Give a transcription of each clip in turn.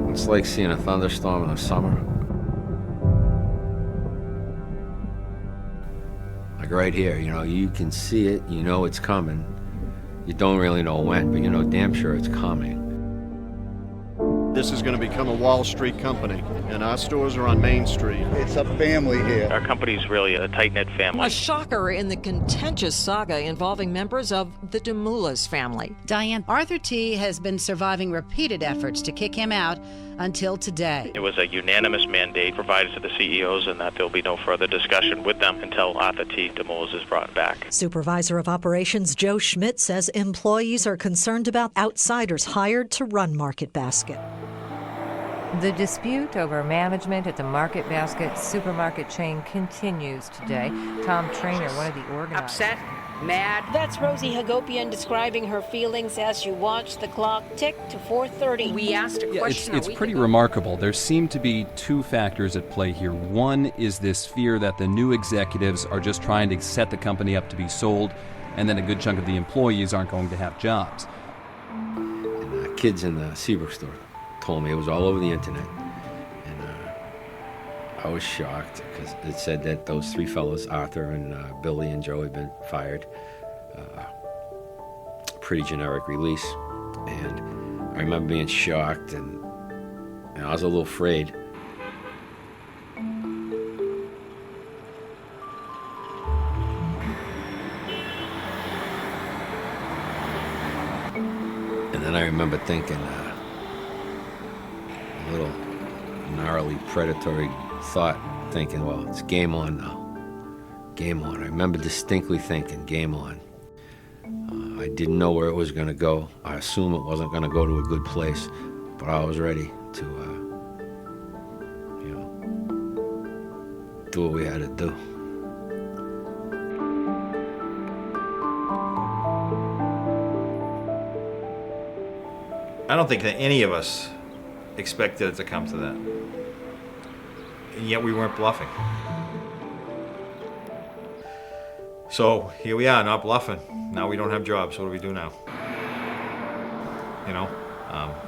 It's like seeing a thunderstorm in the summer. Like right here, you can see it, you know it's coming. You don't really know when, but you know damn sure it's coming. This is going to become a Wall Street company, and our stores are on Main Street. It's a family here. Our company's really a tight-knit family. A shocker in the contentious saga involving members of the DeMoulas family. Diane, Arthur T. has been surviving repeated efforts to kick him out until today. It was a unanimous mandate provided to the CEOs and that there'll be no further discussion with them until Arthur T. DeMoulas is brought back. Supervisor of Operations Joe Schmidt says employees are concerned about outsiders hired to run Market Basket. The dispute over management at the Market Basket supermarket chain continues today. Tom Trainer, one of the organizers. Upset, mad. That's Rosie Hagopian describing her feelings as you watch the clock tick to 4:30. We asked a question. It's pretty remarkable. There seem to be two factors at play here. One is this fear that the new executives are just trying to set the company up to be sold, and then a good chunk of the employees aren't going to have jobs. And the kids in the Seabrook store told me it was all over the internet, and I was shocked because it said that those three fellows, Arthur and Billy and Joe, had been fired. Pretty generic release, and I remember being shocked, and I was a little afraid. And then I remember thinking, a little gnarly, predatory thought, thinking, well, it's game on now. Game on. I remember distinctly thinking, game on. I didn't know where it was going to go. I assumed it wasn't going to go to a good place, but I was ready to, do what we had to do. I don't think that any of us expected it to come to that. And yet we weren't bluffing. So here we are, not bluffing. Now we don't have jobs. What do we do now?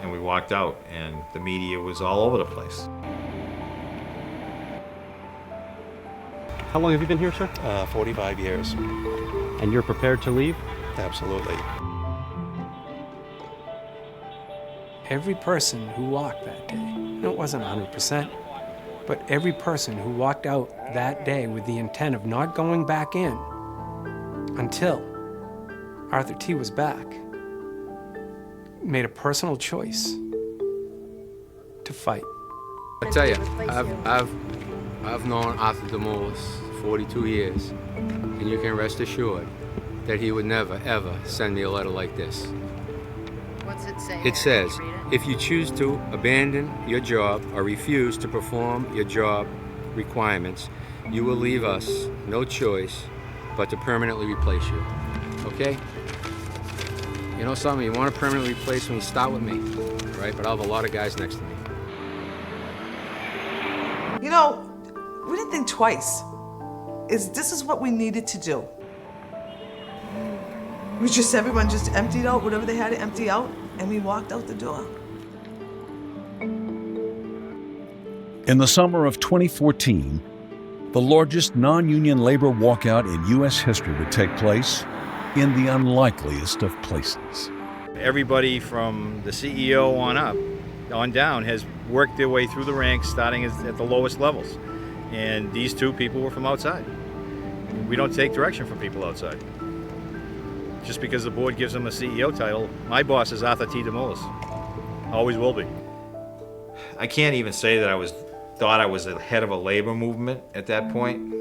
And we walked out, and the media was all over the place. How long have you been here, sir? 45 years. And you're prepared to leave? Absolutely. Every person who walked that day, it wasn't 100%, but every person who walked out that day with the intent of not going back in until Arthur T. was back, made a personal choice to fight. I tell you, I've known Arthur DeMoulas 42 years, and you can rest assured that he would never, ever send me a letter like this. What's it say? It says, if you choose to abandon your job or refuse to perform your job requirements, you will leave us no choice but to permanently replace you. Okay? You know something, you want to permanently replace me, start with me, right? But I'll have a lot of guys next to me. We didn't think twice. This is what we needed to do. Everyone just emptied out whatever they had to empty out, and we walked out the door. In the summer of 2014, the largest non-union labor walkout in U.S. history would take place in the unlikeliest of places. Everybody from the CEO on down has worked their way through the ranks, starting at the lowest levels. And these two people were from outside. We don't take direction from people outside. Just because the board gives them a CEO title, my boss is Arthur T. DeMoulas. Always will be. I can't even say that I thought I was the head of a labor movement at that point.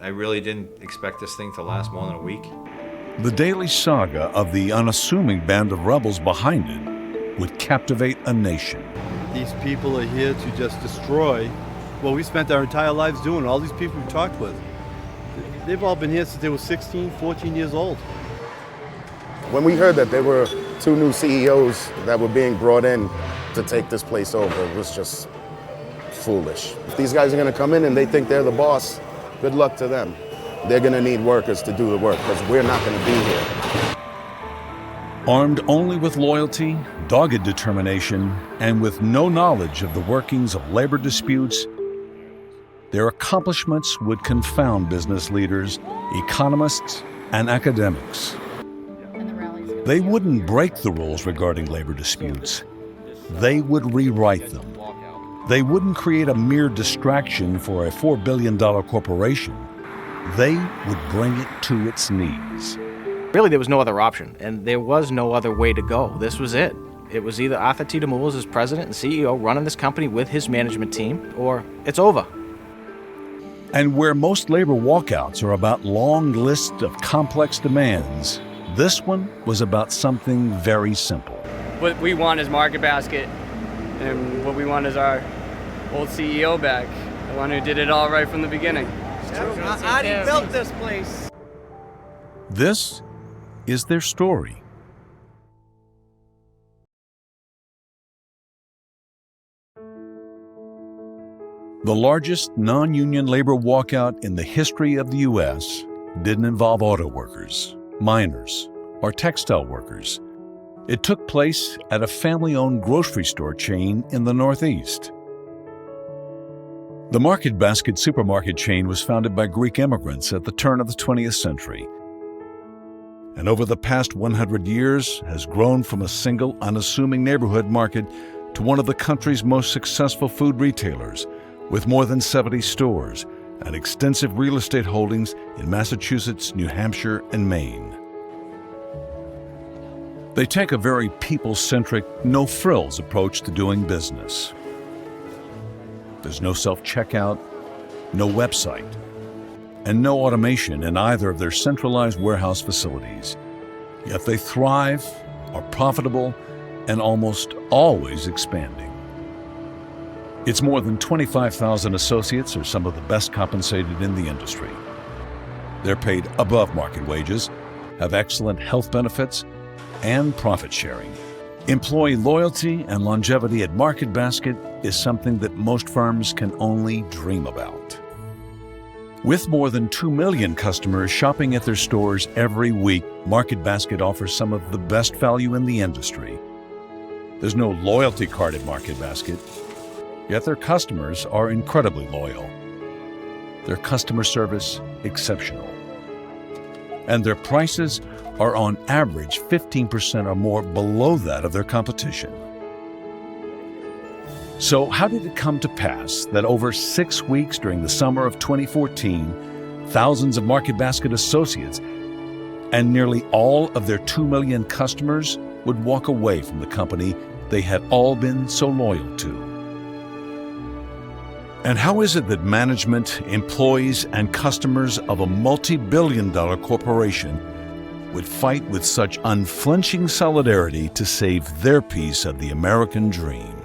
I really didn't expect this thing to last more than a week. The daily saga of the unassuming band of rebels behind it would captivate a nation. These people are here to just destroy what we spent our entire lives doing. All these people we talked with, they've all been here since they were 16, 14 years old. When we heard that there were two new CEOs that were being brought in to take this place over, it was just foolish. If these guys are going to come in and they think they're the boss, good luck to them. They're going to need workers to do the work because we're not going to be here. Armed only with loyalty, dogged determination, and with no knowledge of the workings of labor disputes, their accomplishments would confound business leaders, economists, and academics. They wouldn't break the rules regarding labor disputes. They would rewrite them. They wouldn't create a mere distraction for a $4 billion corporation. They would bring it to its knees. Really, there was no other option, and there was no other way to go. This was it. It was either Arthur T. DeMoulas as president and CEO running this company with his management team, or it's over. And where most labor walkouts are about long lists of complex demands, this one was about something very simple. What we want is Market Basket, and what we want is our old CEO back, the one who did it all right from the beginning. Adi built this place. This is their story. The largest non-union labor walkout in the history of the U.S. didn't involve auto workers, miners, or textile workers. It took place at a family-owned grocery store chain in the Northeast. The Market Basket supermarket chain was founded by Greek immigrants at the turn of the 20th century, and over the past 100 years has grown from a single, unassuming neighborhood market to one of the country's most successful food retailers, with more than 70 stores and extensive real estate holdings in Massachusetts, New Hampshire, and Maine. They take a very people-centric, no-frills approach to doing business. There's no self-checkout, no website, and no automation in either of their centralized warehouse facilities. Yet they thrive, are profitable, and almost always expanding. Its more than 25,000 associates are some of the best compensated in the industry. They're paid above market wages, have excellent health benefits, and profit sharing. Employee loyalty and longevity at Market Basket is something that most firms can only dream about. With more than 2 million customers shopping at their stores every week, Market Basket offers some of the best value in the industry. There's no loyalty card at Market Basket, yet their customers are incredibly loyal. Their customer service exceptional. And their prices are on average 15% or more below that of their competition. So how did it come to pass that over 6 weeks during the summer of 2014, thousands of Market Basket associates and nearly all of their 2 million customers would walk away from the company they had all been so loyal to? And how is it that management, employees, and customers of a multi-billion-dollar corporation would fight with such unflinching solidarity to save their piece of the American dream?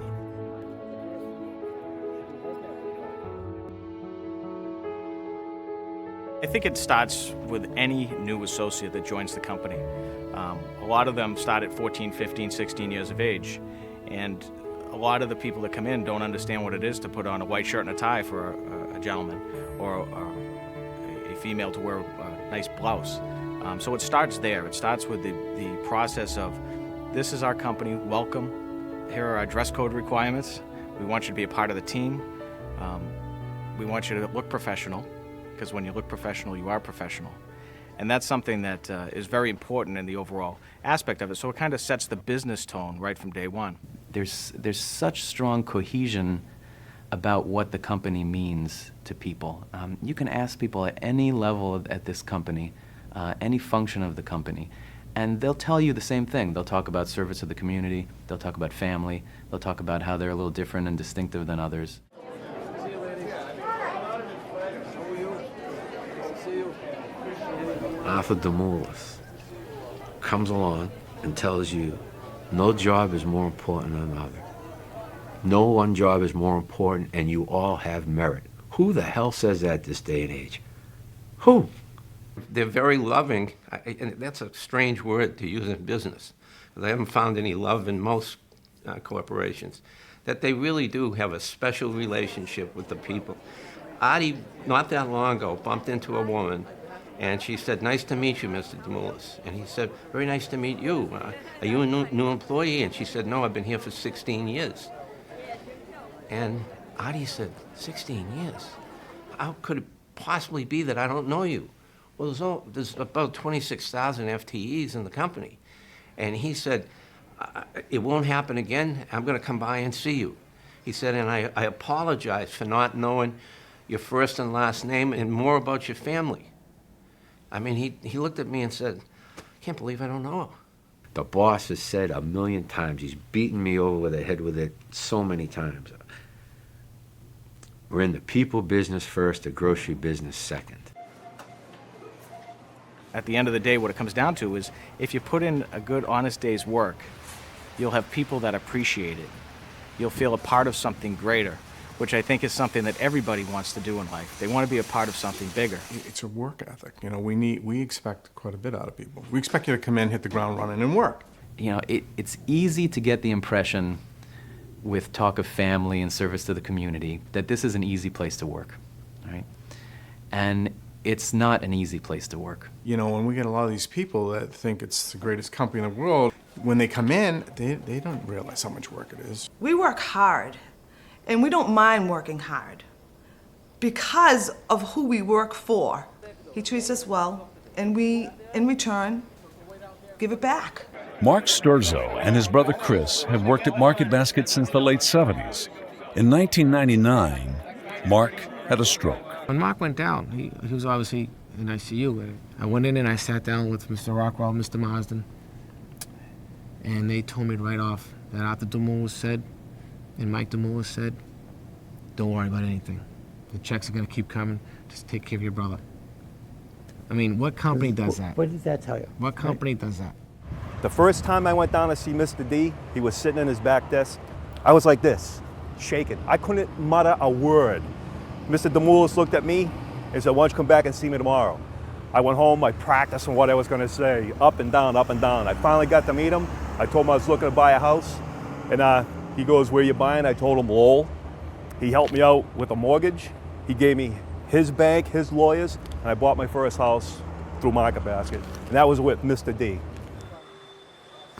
I think it starts with any new associate that joins the company. A lot of them start at 14, 15, 16 years of age, and a lot of the people that come in don't understand what it is to put on a white shirt and a tie for a gentleman, or a female to wear a nice blouse. So it starts there. It starts with the process of, this is our company, welcome, here are our dress code requirements, we want you to be a part of the team, we want you to look professional, because when you look professional, you are professional. And that's something that is very important in the overall aspect of it. So it kind of sets the business tone right from day one. There's such strong cohesion about what the company means to people. You can ask people at any level at this company, any function of the company, and they'll tell you the same thing. They'll talk about service to the community, they'll talk about family, they'll talk about how they're a little different and distinctive than others. Arthur DeMoulas comes along and tells you no job is more important than another. No one job is more important, and you all have merit. Who the hell says that this day and age? Who? They're very loving, and that's a strange word to use in business, because I haven't found any love in most corporations, that they really do have a special relationship with the people. Artie, not that long ago, bumped into a woman, and she said, "Nice to meet you, Mr. Demoulas." And he said, "Very nice to meet you. Are you a new employee?" And she said, "No, I've been here for 16 years. And Artie said, 16 years? How could it possibly be that I don't know you? Well, there's about 26,000 FTEs in the company. And he said, "It won't happen again. I'm going to come by and see you." He said, "And I apologize for not knowing your first and last name and more about your family." I mean, he looked at me and said, "I can't believe I don't know her." The boss has said 1,000,000 times, he's beaten me over the head with it so many times. We're in the people business first, the grocery business second. At the end of the day, what it comes down to is if you put in a good, honest day's work, you'll have people that appreciate it. You'll feel a part of something greater, which I think is something that everybody wants to do in life. They want to be a part of something bigger. It's a work ethic. You know, we expect quite a bit out of people. We expect you to come in, hit the ground running, and work. You know, it's easy to get the impression with talk of family and service to the community that this is an easy place to work, right? And it's not an easy place to work. You know, when we get a lot of these people that think it's the greatest company in the world, when they come in, they don't realize how much work it is. We work hard, and we don't mind working hard because of who we work for. He treats us well, and we, in return, give it back. Mark Sturzo and his brother Chris have worked at Market Basket since the late 70s. In 1999, Mark had a stroke. When Mark went down, he was obviously in ICU. I went in and I sat down with Mr. Rockwell, Mr. Marsden, and they told me right off that Arthur Demoulas said, and Mike Demoulas said, "Don't worry about anything. The checks are going to keep coming. Just take care of your brother." I mean, what company does that? What does that tell you? What company does that? The first time I went down to see Mr. D, he was sitting in his back desk. I was like this, shaking. I couldn't mutter a word. Mr. Demoulas looked at me and said, "Why don't you come back and see me tomorrow?" I went home, I practiced on what I was going to say, up and down, up and down. I finally got to meet him. I told him I was looking to buy a house. And he goes, "Where you buying?" I told him, Lowell. He helped me out with a mortgage. He gave me his bank, his lawyers, and I bought my first house through Market Basket. And that was with Mr. D.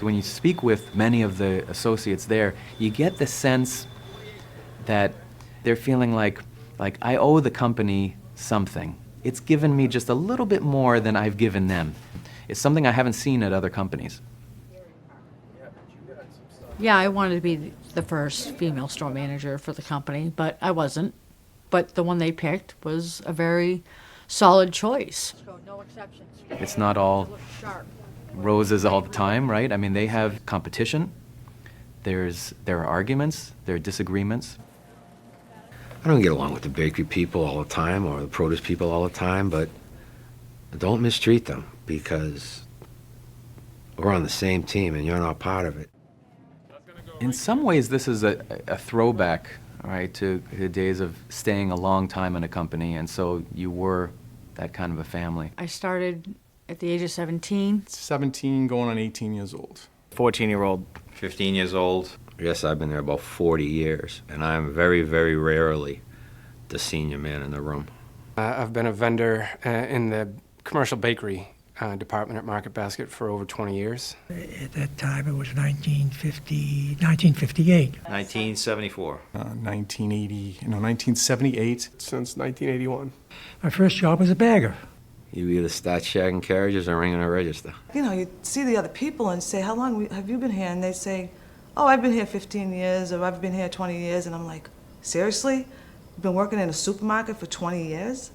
When you speak with many of the associates there, you get the sense that they're feeling like I owe the company something. It's given me just a little bit more than I've given them. It's something I haven't seen at other companies. Yeah, I wanted to be the first female store manager for the company, but I wasn't. But the one they picked was a very solid choice. No exceptions. It's not all roses all the time, right? I mean, they have competition. There are arguments. There are disagreements. I don't get along with the bakery people all the time or the produce people all the time, but don't mistreat them because we're on the same team and you're not part of it. In some ways, this is a throwback, right, to the days of staying a long time in a company, and so you were that kind of a family. I started at the age of 17. 17 going on 18 years old. 14-year-old. 15 years old. Yes, I've been there about 40 years, and I'm very, very rarely the senior man in the room. I've been a vendor in the commercial bakery department at Market Basket for over 20 years. At that time, it was 1958. 1974. 1978, since 1981. My first job was a bagger. You either start shagging carriages or ringing a register. You know, you see the other people and say, "How long have you been here?" And they say, "Oh, I've been here 15 years, or I've been here 20 years. And I'm like, "Seriously? You've been working in a supermarket for 20 years?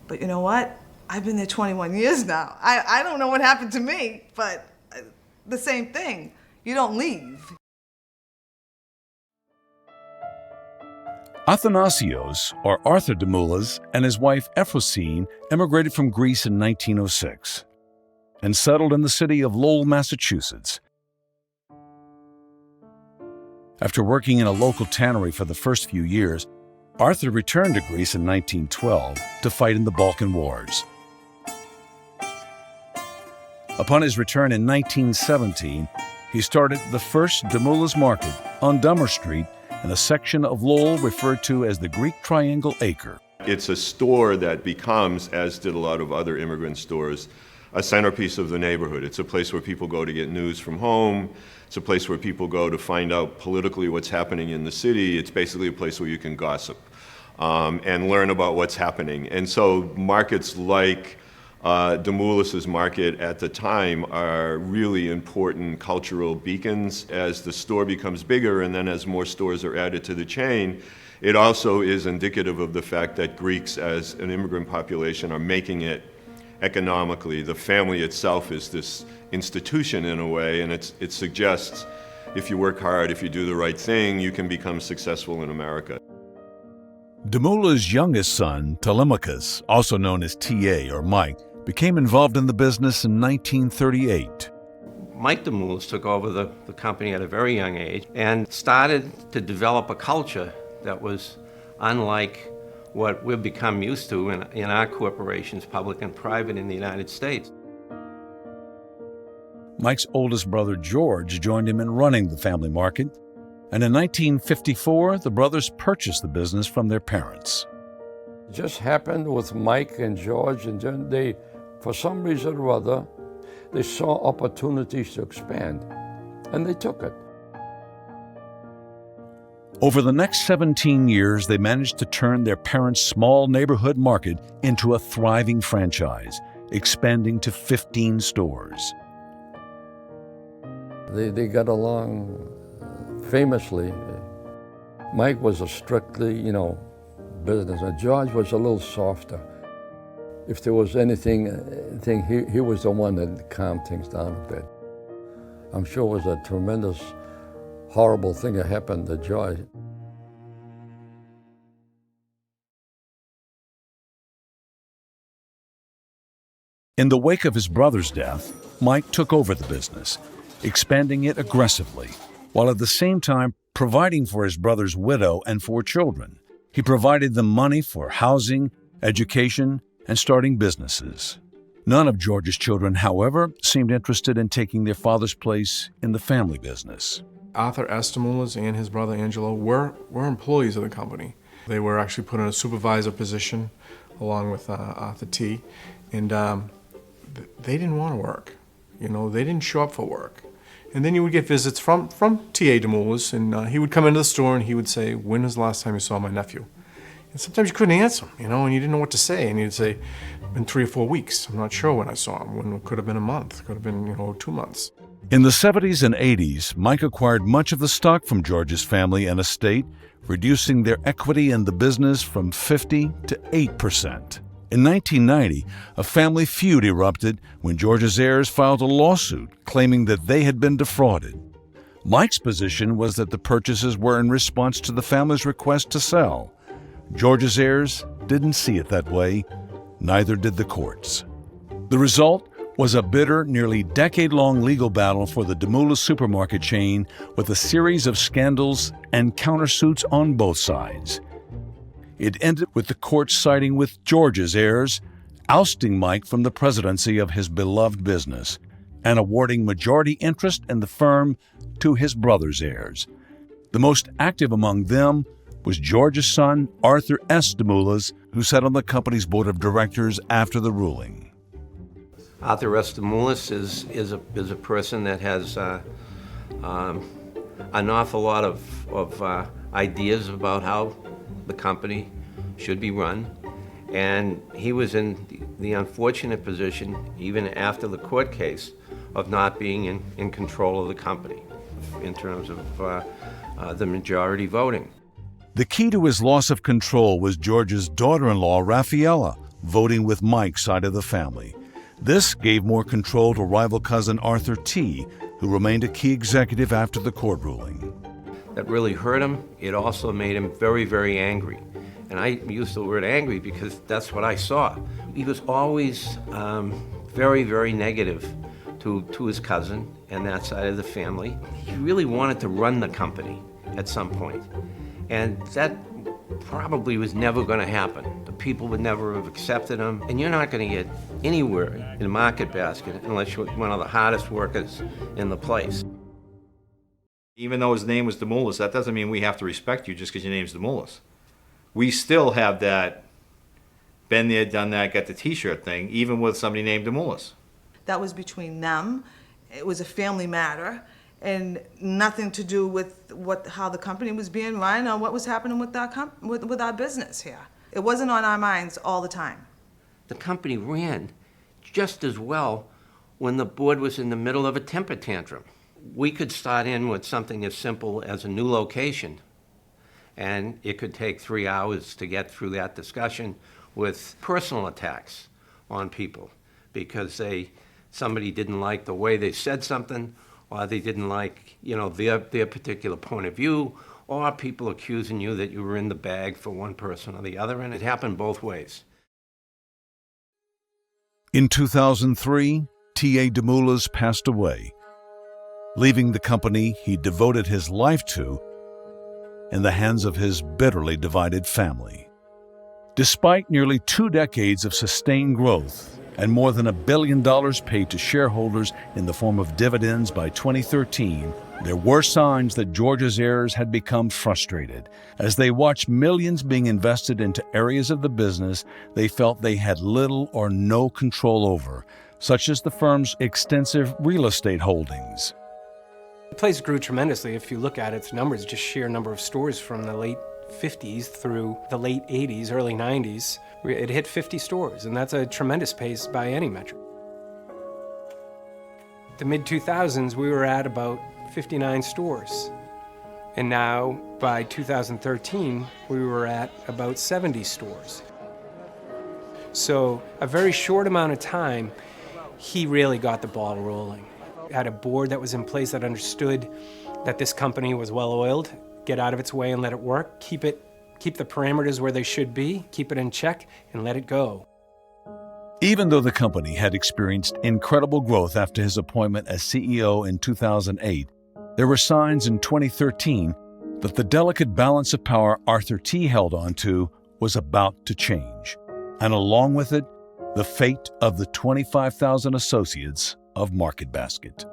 But you know what? I've been there 21 years now. I don't know what happened to me, but the same thing. You don't leave." Athanasios, or Arthur Demoulas, and his wife Ephrosyne emigrated from Greece in 1906 and settled in the city of Lowell, Massachusetts. After working in a local tannery for the first few years, Arthur returned to Greece in 1912 to fight in the Balkan Wars. Upon his return in 1917, he started the first Demoulas Market on Dummer Street in a section of Lowell referred to as the Greek Triangle Acre. It's a store that becomes, as did a lot of other immigrant stores, a centerpiece of the neighborhood. It's a place where people go to get news from home. It's a place where people go to find out politically what's happening in the city. It's basically a place where you can gossip and learn about what's happening. And so markets like Demoulas's market at the time are really important cultural beacons. As the store becomes bigger and then as more stores are added to the chain, it also is indicative of the fact that Greeks as an immigrant population are making it economically. The family itself is this institution in a way, and it suggests if you work hard, if you do the right thing, you can become successful in America. Demoula's youngest son, Telemachus, also known as TA or Mike, became involved in the business in 1938. Mike Demoulas took over the company at a very young age and started to develop a culture that was unlike what we've become used to in our corporations, public and private, in the United States. Mike's oldest brother, George, joined him in running the family market, and in 1954, the brothers purchased the business from their parents. It just happened with Mike and George, and then they, for some reason or other, they saw opportunities to expand, and they took it. Over the next 17 years, they managed to turn their parents' small neighborhood market into a thriving franchise, expanding to 15 stores. They got along famously. Mike was a strictly, business, and George was a little softer. If there was anything, he was the one that calmed things down a bit. I'm sure it was a tremendous, horrible thing that happened to George. In the wake of his brother's death, Mike took over the business, expanding it aggressively, while at the same time providing for his brother's widow and 4 children. He provided them money for housing, education, and starting businesses. None of George's children, however, seemed interested in taking their father's place in the family business. Arthur S. Demoulas and his brother Angelo were employees of the company. They were actually put in a supervisor position along with Arthur T. And they didn't want to work. They didn't show up for work. And then you would get visits from T.A. Demoulas, and he would come into the store and he would say, "When was the last time you saw my nephew?" And sometimes you couldn't answer him, and you didn't know what to say. And he'd say, "In 3 or 4 weeks. I'm not sure when I saw him. When it could have been a month, could have been 2 months." In the 70s and 80s, Mike acquired much of the stock from George's family and estate, reducing their equity in the business from 50 to 8%. In 1990, a family feud erupted when George's heirs filed a lawsuit claiming that they had been defrauded. Mike's position was that the purchases were in response to the family's request to sell. George's heirs didn't see it that way, neither did the courts. The result was a bitter, nearly decade-long legal battle for the Demoulas supermarket chain with a series of scandals and countersuits on both sides. It ended with the court siding with George's heirs, ousting Mike from the presidency of his beloved business, and awarding majority interest in the firm to his brother's heirs. The most active among them was George's son, Arthur S. Demoulas, who sat on the company's board of directors after the ruling. Arthur S. Demoulas is a person that has an awful lot of ideas about how the company should be run, and he was in the unfortunate position, even after the court case, of not being in control of the company in terms of the majority voting. The key to his loss of control was George's daughter-in-law, Raffaella, voting with Mike's side of the family. This gave more control to rival cousin Arthur T., who remained a key executive after the court ruling. That really hurt him. It also made him very, very angry. And I use the word angry because that's what I saw. He was always very, very negative to his cousin and that side of the family. He really wanted to run the company at some point. And that probably was never going to happen. The people would never have accepted him. And you're not going to get anywhere in a market basket unless you're one of the hardest workers in the place. Even though his name was Demoulas, that doesn't mean we have to respect you just because your name's Demoulas. We still have that been there, done that, got the t-shirt thing, even with somebody named Demoulas. That was between them. It was a family matter and nothing to do with how the company was being run or what was happening with our business here. It wasn't on our minds all the time. The company ran just as well when the board was in the middle of a temper tantrum. We could start in with something as simple as a new location, and it could take 3 hours to get through that discussion with personal attacks on people because somebody didn't like the way they said something, or they didn't like, their particular point of view, or people accusing you that you were in the bag for one person or the other, and it happened both ways. In 2003, T.A. Demoulas passed away, leaving the company he devoted his life to in the hands of his bitterly divided family. Despite nearly 2 decades of sustained growth and more than $1 billion paid to shareholders in the form of dividends by 2013, there were signs that George's heirs had become frustrated. As they watched millions being invested into areas of the business they felt they had little or no control over, such as the firm's extensive real estate holdings. The place grew tremendously. If you look at its numbers, just sheer number of stores from the late 50s through the late 80s, early 90s, it hit 50 stores, and that's a tremendous pace by any metric. The mid-2000s, we were at about 59 stores. And now, by 2013, we were at about 70 stores. So, a very short amount of time, he really got the ball rolling. Had a board that was in place that understood that this company was well-oiled, get out of its way and let it work, keep the parameters where they should be, keep it in check, and let it go. Even though the company had experienced incredible growth after his appointment as CEO in 2008, there were signs in 2013 that the delicate balance of power Arthur T. held on to was about to change, and along with it, the fate of the 25,000 associates of Market Basket.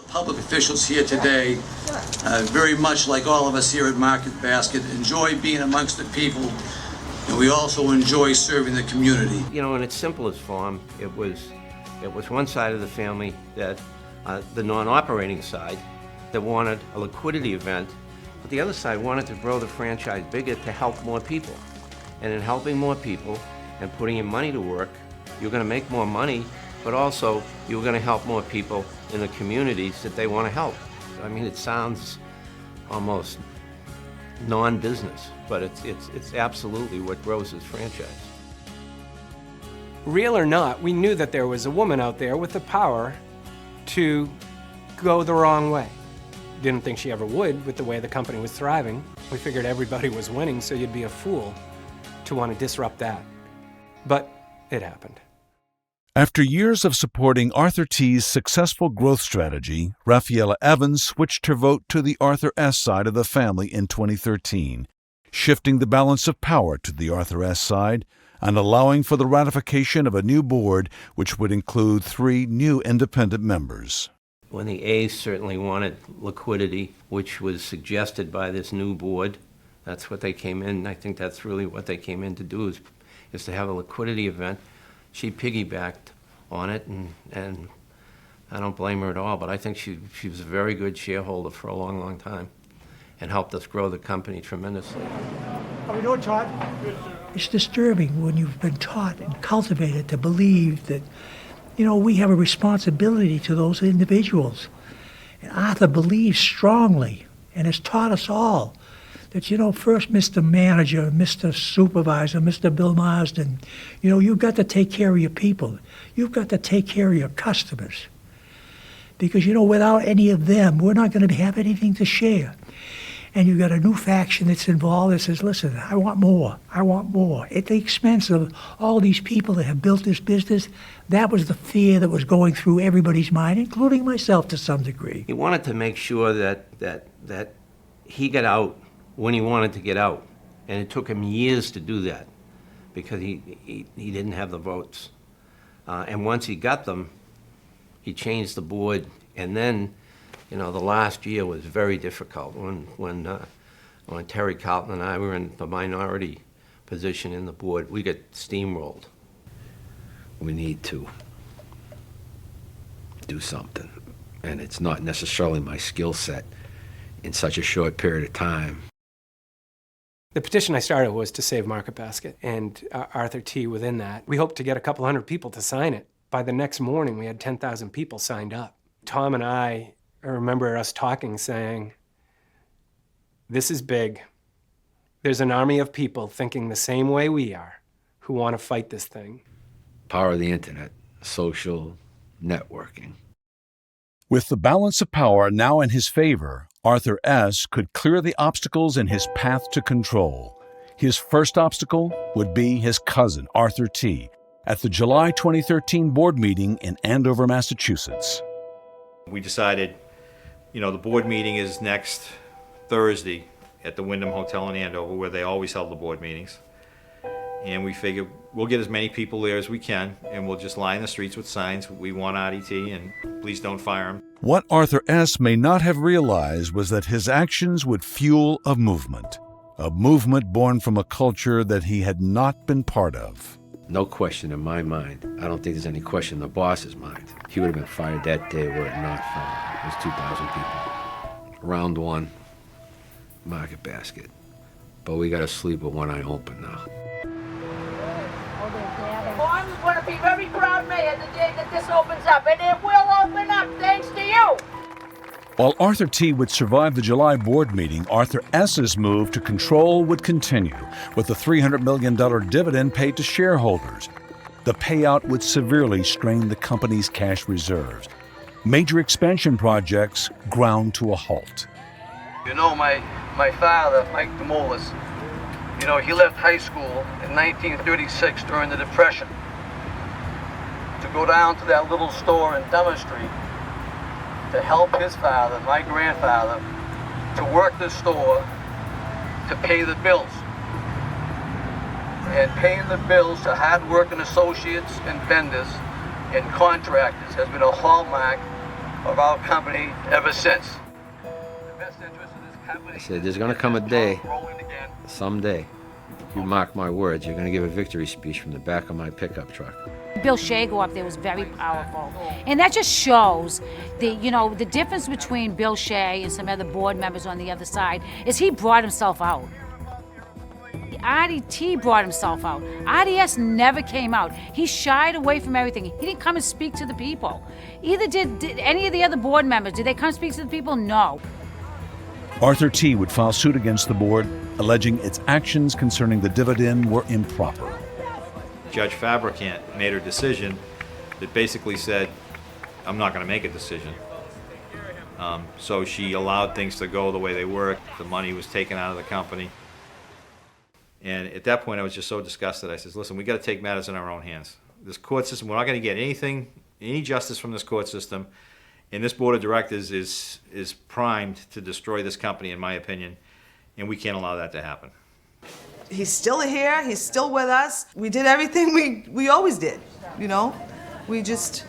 Public officials here today, very much like all of us here at Market Basket, enjoy being amongst the people, and we also enjoy serving the community. In its simplest form, it was one side of the family, that the non-operating side, that wanted a liquidity event, but the other side wanted to grow the franchise bigger to help more people. And in helping more people and putting your money to work, you're going to make more money, but also you're going to help more people in the communities that they want to help. I mean, it sounds almost non-business, but it's absolutely what grows this franchise. Real or not, we knew that there was a woman out there with the power to go the wrong way. Didn't think she ever would with the way the company was thriving. We figured everybody was winning, so you'd be a fool to want to disrupt that. But it happened. After years of supporting Arthur T.'s successful growth strategy, Rafaela Evans switched her vote to the Arthur S. side of the family in 2013, shifting the balance of power to the Arthur S. side and allowing for the ratification of a new board which would include 3 new independent members. When the A's certainly wanted liquidity, which was suggested by this new board, that's what they came in. I think that's really what they came in to do, is to have a liquidity event. She piggybacked on it, and I don't blame her at all, but I think she was a very good shareholder for a long, long time and helped us grow the company tremendously. How are we doing, Todd? It's disturbing when you've been taught and cultivated to believe that, we have a responsibility to those individuals. And Arthur believes strongly and has taught us all that, first Mr. Manager, Mr. Supervisor, Mr. Bill Marsden, you've got to take care of your people. You've got to take care of your customers. Because, without any of them, we're not going to have anything to share. And you've got a new faction that's involved that says, listen, I want more, at the expense of all these people that have built this business. That was the fear that was going through everybody's mind, including myself to some degree. He wanted to make sure that he got out when he wanted to get out. And it took him years to do that because he didn't have the votes. And once he got them, he changed the board. And then, the last year was very difficult when Terry Carlton and I were in the minority position in the board. We got steamrolled. We need to do something. And it's not necessarily my skill set in such a short period of time. The petition I started was to save Market Basket, and Arthur T. within that. We hoped to get a couple hundred people to sign it. By the next morning, we had 10,000 people signed up. Tom and I remember us talking, saying, this is big. There's an army of people thinking the same way we are who want to fight this thing. Power of the internet, social networking. With the balance of power now in his favor, Arthur S. could clear the obstacles in his path to control. His first obstacle would be his cousin, Arthur T., at the July 2013 board meeting in Andover, Massachusetts. We decided, the board meeting is next Thursday at the Wyndham Hotel in Andover, where they always held the board meetings. And we figured we'll get as many people there as we can, and we'll just line the streets with signs, we want RDT, and please don't fire him. What Arthur S. may not have realized was that his actions would fuel a movement born from a culture that he had not been part of. No question in my mind. I don't think there's any question in the boss's mind. He would have been fired that day were it not for those 2,000 people. Round one, Market Basket. But we got to sleep with one eye open now. I'm going to be very proud mayor the day that this opens up, and it will open up thanks to you. While Arthur T. would survive the July board meeting, Arthur S.'s move to control would continue, with the $300 million dividend paid to shareholders. The payout would severely strain the company's cash reserves. Major expansion projects ground to a halt. My father, Mike Demoulas, he left high school in 1936 during the Depression to go down to that little store in Dummer Street to help his father, my grandfather, to work the store to pay the bills. And paying the bills to hard-working associates and vendors and contractors has been a hallmark of our company ever since. I said, there's going to come a day, someday, you mark my words, you're going to give a victory speech from the back of my pickup truck. Bill Shago up there was very powerful. And that just shows the difference between Bill Shea and some other board members on the other side is he brought himself out. RDT brought himself out. RDS never came out. He shied away from everything. He didn't come and speak to the people. Either did any of the other board members. Did they come speak to the people? No. Arthur T. would file suit against the board, alleging its actions concerning the dividend were improper. Judge Fabricant made her decision that basically said, I'm not going to make a decision. So she allowed things to go the way they were. The money was taken out of the company. And at that point, I was just so disgusted. I said, listen, we got to take matters in our own hands. This court system, we're not going to get any justice from this court system. And this board of directors is primed to destroy this company, in my opinion, and we can't allow that to happen. He's still here. He's still with us. We did everything we always did, We just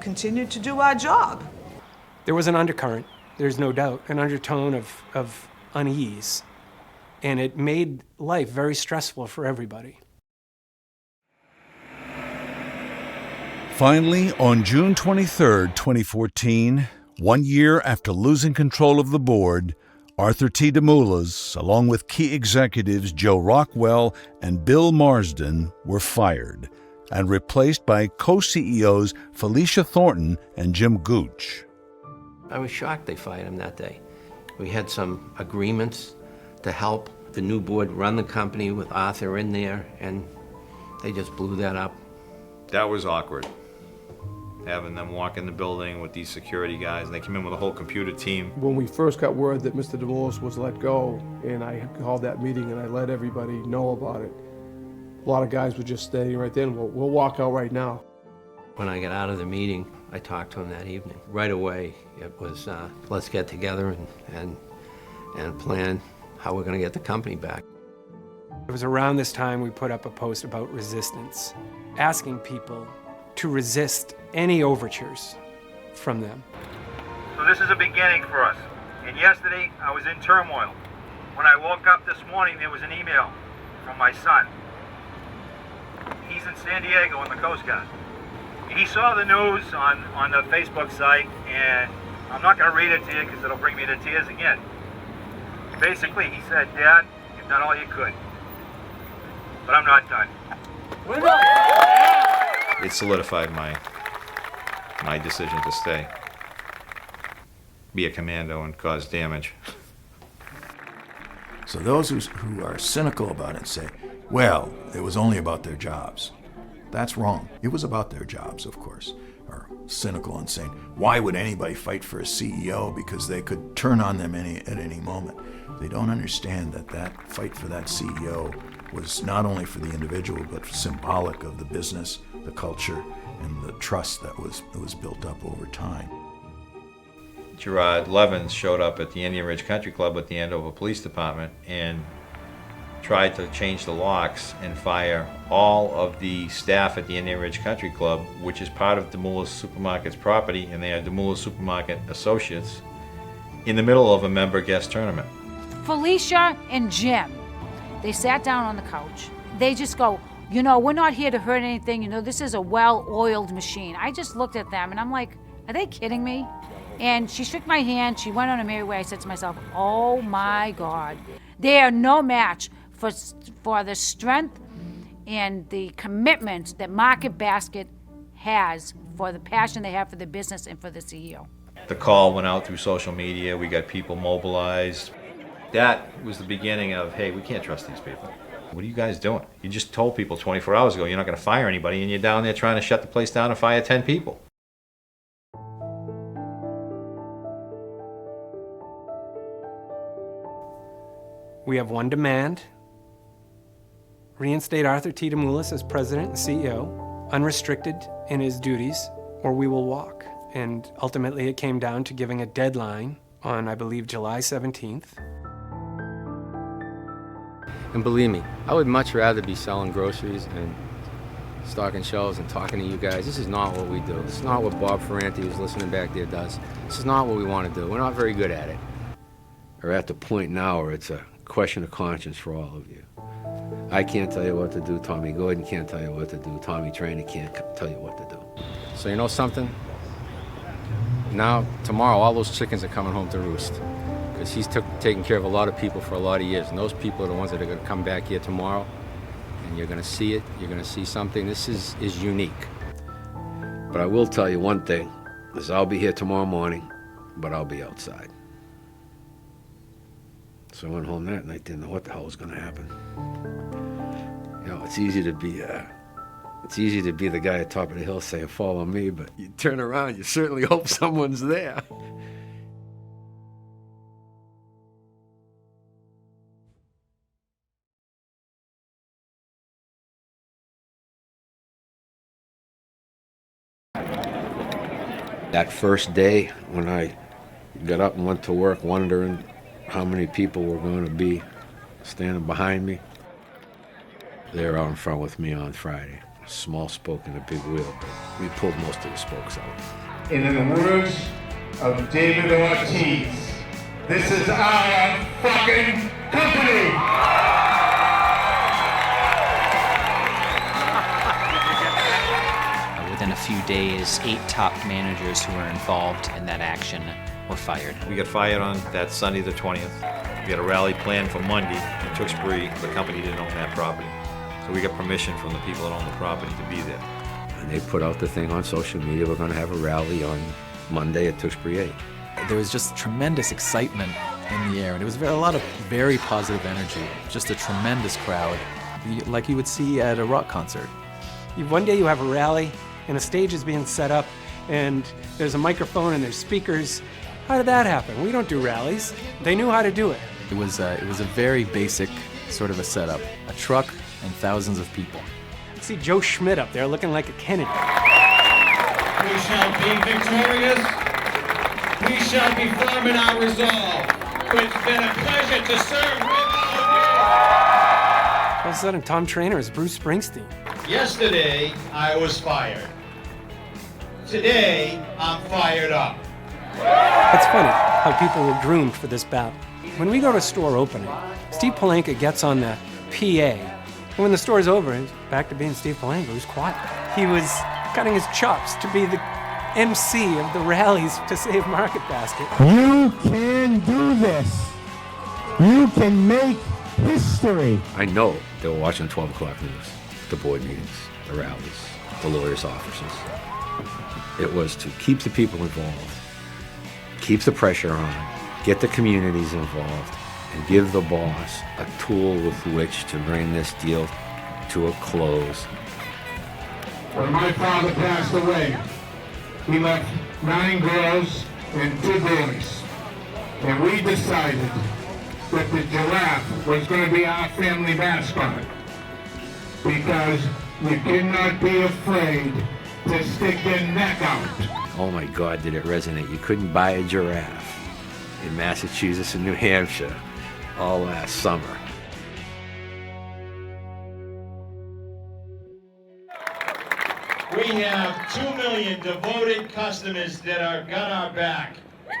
continued to do our job. There was an undercurrent, there's no doubt, an undertone of unease. And it made life very stressful for everybody. Finally, on June 23, 2014, 1 year after losing control of the board, Arthur T. Demoulas, along with key executives Joe Rockwell and Bill Marsden, were fired and replaced by co-CEOs Felicia Thornton and Jim Gooch. I was shocked they fired him that day. We had some agreements to help the new board run the company with Arthur in there, and they just blew that up. That was awkward, having them walk in the building with these security guys, and they came in with a whole computer team. When we first got word that Mr. Demoulas was let go, and I called that meeting and I let everybody know about it, a lot of guys were just standing right there, and we'll walk out right now. When I got out of the meeting, I talked to him that evening. Right away, it was, let's get together and and plan how we're going to get the company back. It was around this time we put up a post about resistance, asking people to resist any overtures from them. So this is a beginning for us. And yesterday, I was in turmoil. When I woke up this morning, there was an email from my son. He's in San Diego in the Coast Guard. He saw the news on the Facebook site, and I'm not going to read it to you because it'll bring me to tears again. Basically, he said, "Dad, you've done all you could, but I'm not done." It solidified my decision to stay, be a commando and cause damage. So those who are cynical about it say, well, it was only about their jobs. That's wrong. It was about their jobs, of course. Or cynical and saying, why would anybody fight for a CEO? Because they could turn on them at any moment. They don't understand that that fight for that CEO was not only for the individual, but symbolic of the business, the culture, and the trust that was built up over time. Gerard Levins showed up at the Indian Ridge Country Club at the Andover Police Department and tried to change the locks and fire all of the staff at the Indian Ridge Country Club, which is part of Demoulas Supermarket's property, and they are Demoulas Supermarket associates, in the middle of a member guest tournament. Felicia and Jim, they sat down on the couch. They just go, you know, we're not here to hurt anything. You know, this is a well-oiled machine. I just looked at them and I'm like, are they kidding me? And she shook my hand. She went on her merry way. I said to myself, oh my God. They are no match for the strength and the commitment that Market Basket has, for the passion they have for the business and for the CEO. The call went out through social media. We got people mobilized. That was the beginning of, hey, we can't trust these people. What are you guys doing? You just told people 24 hours ago you're not going to fire anybody, and you're down there trying to shut the place down and fire 10 people. We have one demand: reinstate Arthur T. Demoulas as president and CEO, unrestricted in his duties, or we will walk. And ultimately it came down to giving a deadline on, I believe, July 17th. And believe me, I would much rather be selling groceries and stocking shelves and talking to you guys. This is not what we do. This is not what Bob Ferranti, who's listening back there, does. This is not what we want to do. We're not very good at it. We're at the point now where it's a question of conscience for all of you. I can't tell you what to do. Tommy Gordon can't tell you what to do. Tommy Trainer can't tell you what to do. So you know something? Now, tomorrow, all those chickens are coming home to roost. Because he's taken care of a lot of people for a lot of years. And those people are the ones that are going to come back here tomorrow. And you're going to see it. You're going to see something. This is unique. But I will tell you one thing, is I'll be here tomorrow morning, but I'll be outside. So I went home that night, didn't know what the hell was going to happen. You know, it's easy to be the guy at top of the hill saying, follow me, but you turn around, you certainly hope someone's there. That first day when I got up and went to work wondering how many people were going to be standing behind me, they were out in front with me on Friday. A small spoke and a big wheel, but we pulled most of the spokes out. And in the words of David Ortiz, this is our fucking company! Within a few days, 8 top managers who were involved in that action were fired. We got fired on that Sunday the 20th. We had a rally planned for Monday in Tewksbury. The company didn't own that property. So we got permission from the people that own the property to be there. And they put out the thing on social media, we're going to have a rally on Monday at Tewksbury 8. There was just tremendous excitement in the air, and it was a lot of very positive energy. Just a tremendous crowd, like you would see at a rock concert. One day you have a rally, and a stage is being set up, and there's a microphone and there's speakers. How did that happen? We don't do rallies. They knew how to do it. It was a very basic sort of a setup. A truck and thousands of people. You see Joe Schmidt up there looking like a Kennedy. We shall be victorious. We shall be firm in our resolve. It's been a pleasure to serve with all of All of a sudden, Tom Trainer is Bruce Springsteen. you. Yesterday, I was fired. Today, I'm fired up. It's funny how people were groomed for this battle. When we go to a store opening, Steve Palanka gets on the PA, and when the store's over, he's back to being Steve Palanka, who's quiet. He was cutting his chops to be the MC of the rallies to save Market Basket. You can do this. You can make history. I know they were watching the 12 o'clock news, the board meetings, the rallies, the lawyers' offices. It was to keep the people involved, keep the pressure on, get the communities involved, and give the boss a tool with which to bring this deal to a close. When my father passed away, he left 9 girls and 2 boys. And we decided that the giraffe was going to be our family mascot. Because you cannot be afraid to stick your neck out. Oh my God, did it resonate. You couldn't buy a giraffe in Massachusetts and New Hampshire all last summer. We have 2 million devoted customers that are got our back.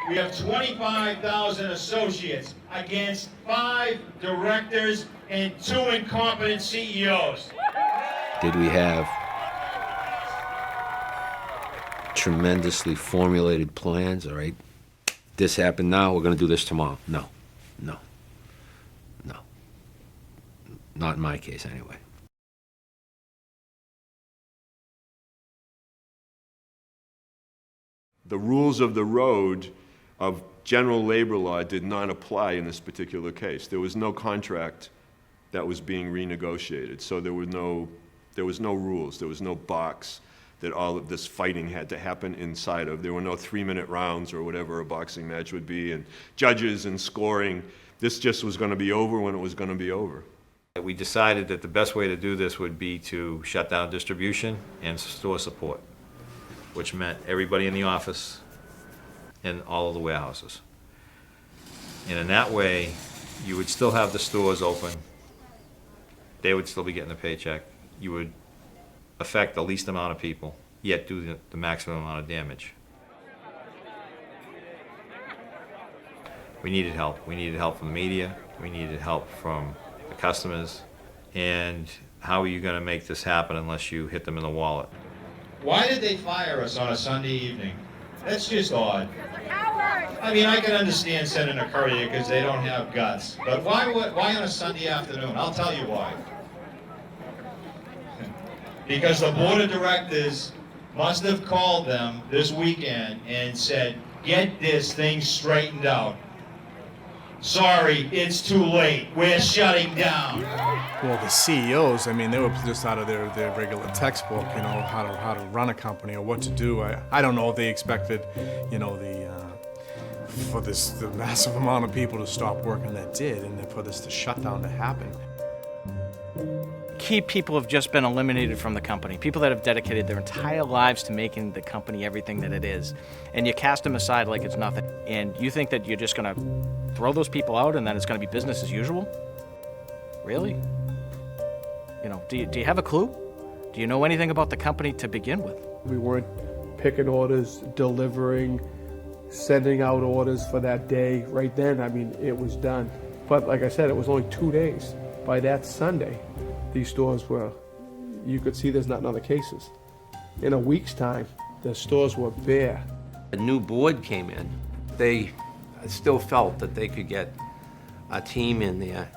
We have 25,000 associates against 5 directors and 2 incompetent CEOs. Did we have tremendously formulated plans? All right, this happened now, we're going to do this tomorrow. No. Not in my case, anyway. The rules of the road of general labor law did not apply in this particular case. There was no contract that was being renegotiated, so there was no rules, there was no box that all of this fighting had to happen inside of. There were no 3-minute rounds or whatever a boxing match would be, and judges and scoring. This just was going to be over when it was going to be over. We decided that the best way to do this would be to shut down distribution and store support, which meant everybody in the office and all of the warehouses. And in that way, you would still have the stores open. They would still be getting a paycheck. You would affect the least amount of people, yet do the maximum amount of damage. We needed help. We needed help from the media. We needed help from the customers. And how are you going to make this happen unless you hit them in the wallet? Why did they fire us on a Sunday evening? That's just odd. I mean, I can understand sending a courier because they don't have guts. But why on a Sunday afternoon? I'll tell you why. Because the board of directors must have called them this weekend and said, get this thing straightened out. Sorry, it's too late. We're shutting down. Well, the CEOs, I mean, they were just out of their regular textbook, you know, how to run a company or what to do. I don't know if they expected, you know, the massive amount of people to stop working that did, and then for this shut down to happen. Key people have just been eliminated from the company, people that have dedicated their entire lives to making the company everything that it is. And you cast them aside like it's nothing. And you think that you're just going to throw those people out and then it's going to be business as usual? Really? You know, do you have a clue? Do you know anything about the company to begin with? We weren't picking orders, delivering, sending out orders for that day. Right then, I mean, it was done. But like I said, it was only 2 days. By that Sunday, these stores were, you could see there's not other cases. In a week's time, the stores were bare. A new board came in. They still felt that they could get a team in there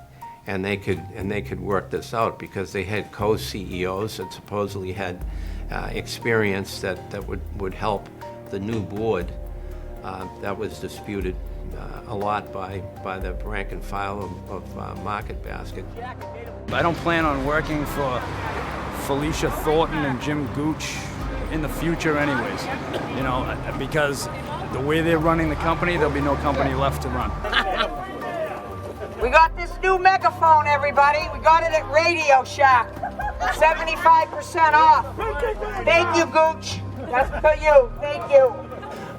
and they could work this out because they had co-CEOs that supposedly had experience that would help the new board. That was disputed a lot by the rank and file of Market Basket. I don't plan on working for Felicia Thornton and Jim Gooch in the future anyways, you know, because the way they're running the company, there'll be no company left to run. We got this new megaphone, everybody. We got it at Radio Shack. 75% off. Thank you, Gooch. That's for you. Thank you.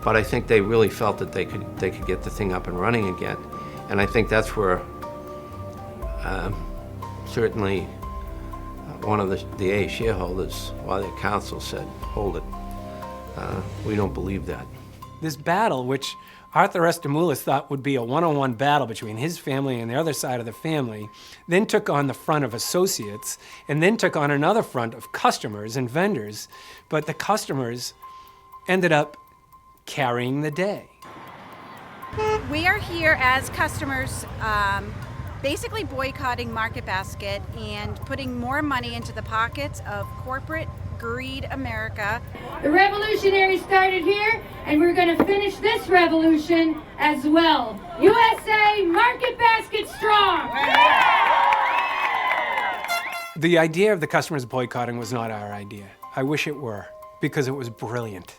But I think they really felt that they could get the thing up and running again. And I think that's where certainly one of the A shareholders or the council said, hold it, we don't believe that. This battle, which Arthur Estamoulis thought would be a one-on-one battle between his family and the other side of the family, then took on the front of associates, and then took on another front of customers and vendors. But the customers ended up carrying the day. We are here as customers, basically boycotting Market Basket and putting more money into the pockets of corporate greed America. The revolutionary started here, and we're going to finish this revolution as well. USA, Market Basket strong! The idea of the customers boycotting was not our idea. I wish it were, because it was brilliant.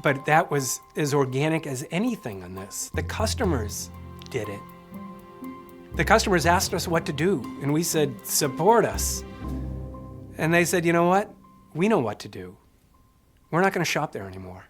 But that was as organic as anything on this. The customers did it. The customers asked us what to do, and we said, support us. And they said, you know what? We know what to do. We're not going to shop there anymore.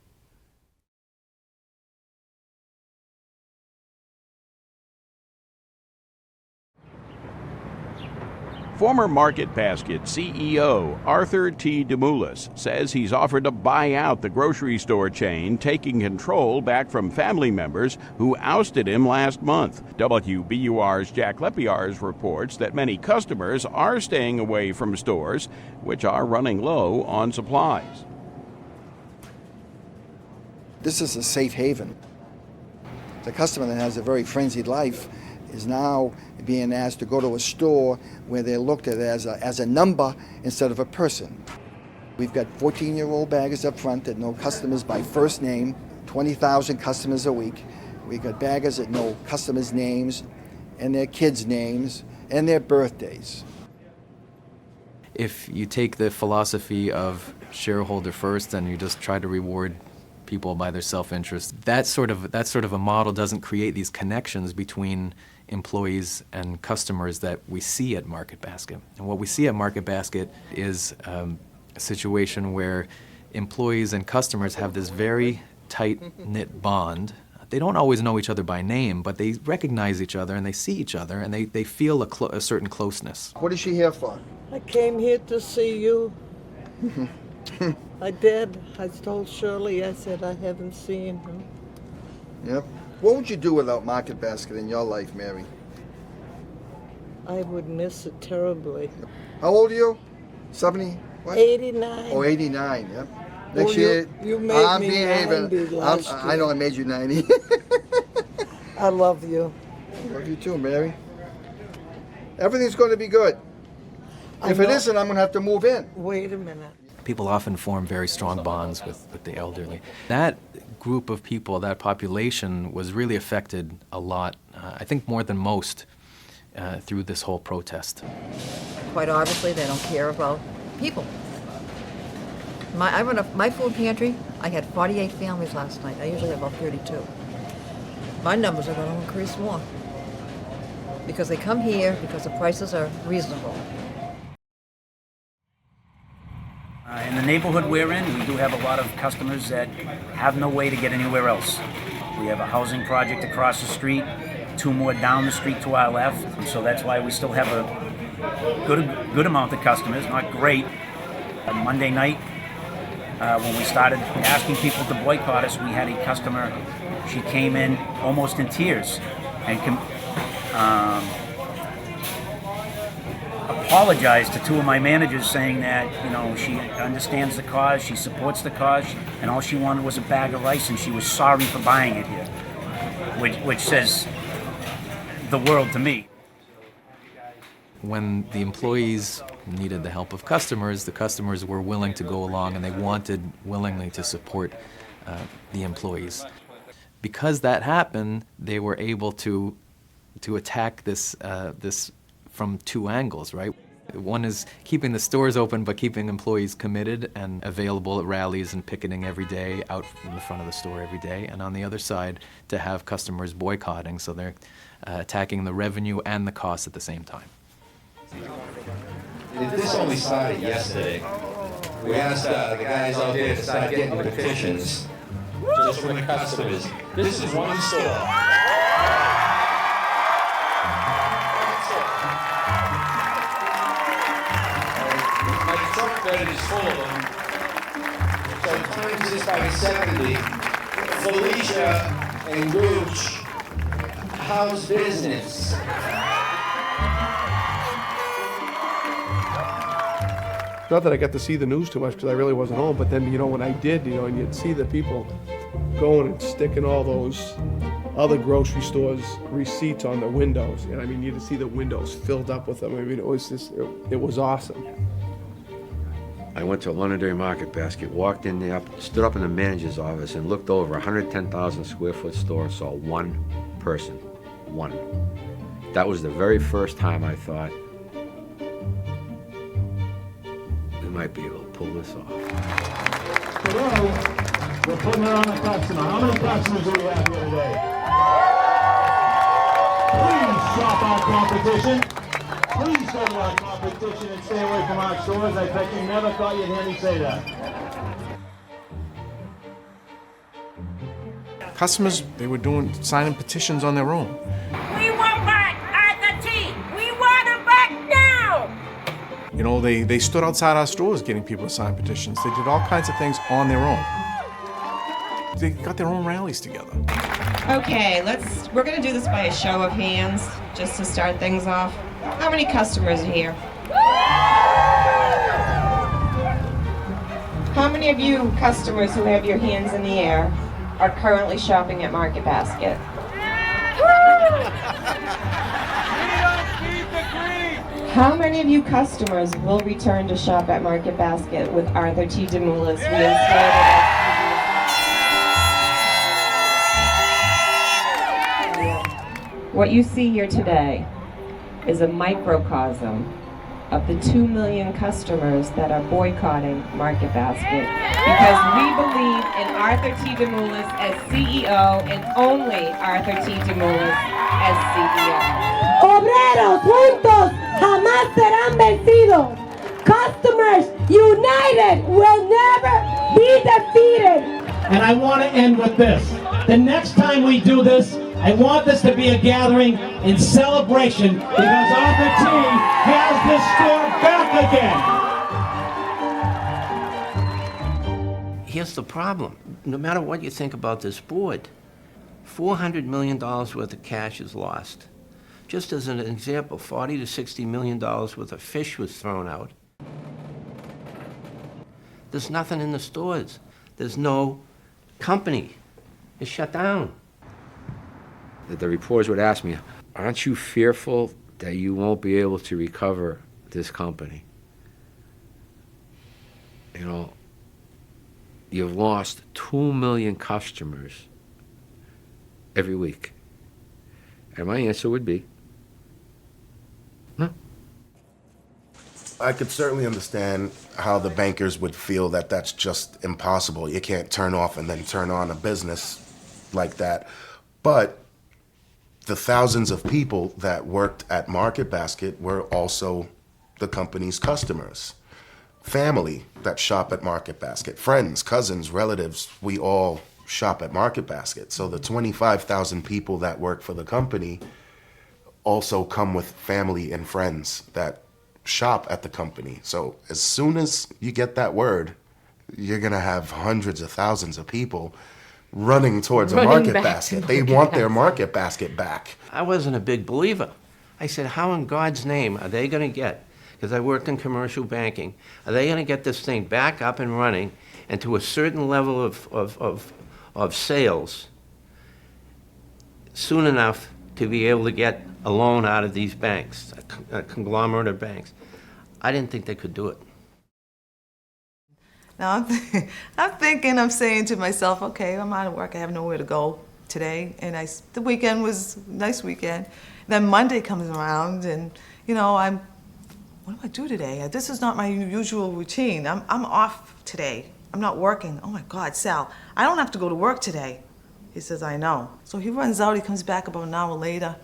Former Market Basket CEO Arthur T. Demoulas says he's offered to buy out the grocery store chain, taking control back from family members who ousted him last month. WBUR's Jack Lepiarz reports that many customers are staying away from stores, which are running low on supplies. This is a safe haven. The customer that has a very frenzied life is now being asked to go to a store where they're looked at as a number instead of a person. We've got 14-year-old baggers up front that know customers by first name, 20,000 customers a week. We've got baggers that know customers' names and their kids' names and their birthdays. If you take the philosophy of shareholder first and you just try to reward people by their self-interest, that sort of a model doesn't create these connections between employees and customers that we see at Market Basket. And what we see at Market Basket is a situation where employees and customers have this very tight-knit bond. They don't always know each other by name, but they recognize each other and they see each other and they feel a certain closeness. What is she here for? I came here to see you. I did. I told Shirley, I said I haven't seen him. Yep. What would you do without Market Basket in your life, Mary? I would miss it terribly. How old are you? 70? What? 89. Oh, 89, yep. Next Well, year, you made I'm me behaving. 90 last I know I made you 90. I love you. Love you too, Mary. Everything's going to be good. I If it know. isn't, I'm going to have to move in. Wait a minute. People often form very strong bonds with the elderly. That group of people, that population, was really affected a lot, I think more than most, through this whole protest. Quite obviously, they don't care about people. I run my food pantry, I had 48 families last night. I usually have about 32. My numbers are going to increase more because they come here because the prices are reasonable. In the neighborhood we're in, we do have a lot of customers that have no way to get anywhere else. We have a housing project across the street, 2 more down the street to our left, and so that's why we still have a good amount of customers, not great. Monday night, when we started asking people to boycott us, we had a customer, she came in almost in tears and apologized to 2 of my managers, saying that, you know, she understands the cause, she supports the cause, and all she wanted was a bag of rice, and she was sorry for buying it here, which says the world to me. When the employees needed the help of customers, the customers were willing to go along and they wanted willingly to support the employees. Because that happened, they were able to attack this from 2 angles, right? One is keeping the stores open, but keeping employees committed and available at rallies and picketing every day out in the front of the store every day. And on the other side, to have customers boycotting, so they're attacking the revenue and the costs at the same time. If this only started yesterday, we asked the guys out there to start getting petitions just from the customers. This is one store. credit is full of them. So times this by 70. Felicia and Gooch, how's business? Not that I got to see the news too much because I really wasn't home, but then, when I did, and you'd see the people going and sticking all those other grocery stores' receipts on the windows. And I mean, you'd see the windows filled up with them. I mean, it was just, it was awesome. I went to Londonderry Market Basket, walked in there, stood up in the manager's office and looked over a 110,000 square foot store, saw one person. One. That was the very first time I thought, we might be able to pull this off. Today, we're putting it on the customer. How many customers do we have here today? Please shop our competition. Please go to our competition and stay away from our stores. I bet you never thought you'd hear me say that. Customers, they were signing petitions on their own. We want back Arthur T. We want him back now! They stood outside our stores getting people to sign petitions. They did all kinds of things on their own. They got their own rallies together. Okay, we're gonna do this by a show of hands, just to start things off. How many customers are here? How many of you customers who have your hands in the air are currently shopping at Market Basket? How many of you customers will return to shop at Market Basket with Arthur T. Demoulas reinstated? What you see here today is a microcosm of the 2 million customers that are boycotting Market Basket because we believe in Arthur T. Demoulas as CEO and only Arthur T. Demoulas as CEO. Obreros juntos jamás serán vencidos. Customers united will never be defeated. And I want to end with this. The next time we do this, I want this to be a gathering in celebration because Arthur T. has this store back again. Here's the problem. No matter what you think about this board, $400 million worth of cash is lost. Just as an example, $40 to $60 million worth of fish was thrown out. There's nothing in the stores. There's no company. It's shut down. The reporters would ask me, aren't you fearful that you won't be able to recover this company? You've lost 2 million customers every week. And my answer would be, no. I could certainly understand how the bankers would feel that that's just impossible. You can't turn off and then turn on a business like that. But the thousands of people that worked at Market Basket were also the company's customers. Family that shop at Market Basket, friends, cousins, relatives, we all shop at Market Basket. So the 25,000 people that work for the company also come with family and friends that shop at the company. So as soon as you get that word, you're gonna have hundreds of thousands of people running towards a Market Basket. They want their Market Basket back. I wasn't a big believer. I said, how in God's name are they going to get, because I worked in commercial banking, are they going to get this thing back up and running and to a certain level of sales soon enough to be able to get a loan out of these banks, a conglomerate of banks? I didn't think they could do it. Now I'm saying to myself, okay, I'm out of work, I have nowhere to go today, and the weekend was a nice weekend. Then Monday comes around, and what do I do today? This is not my usual routine. I'm off today. I'm not working. Oh my God, Sal, I don't have to go to work today. He says, I know. So he runs out, he comes back about an hour later,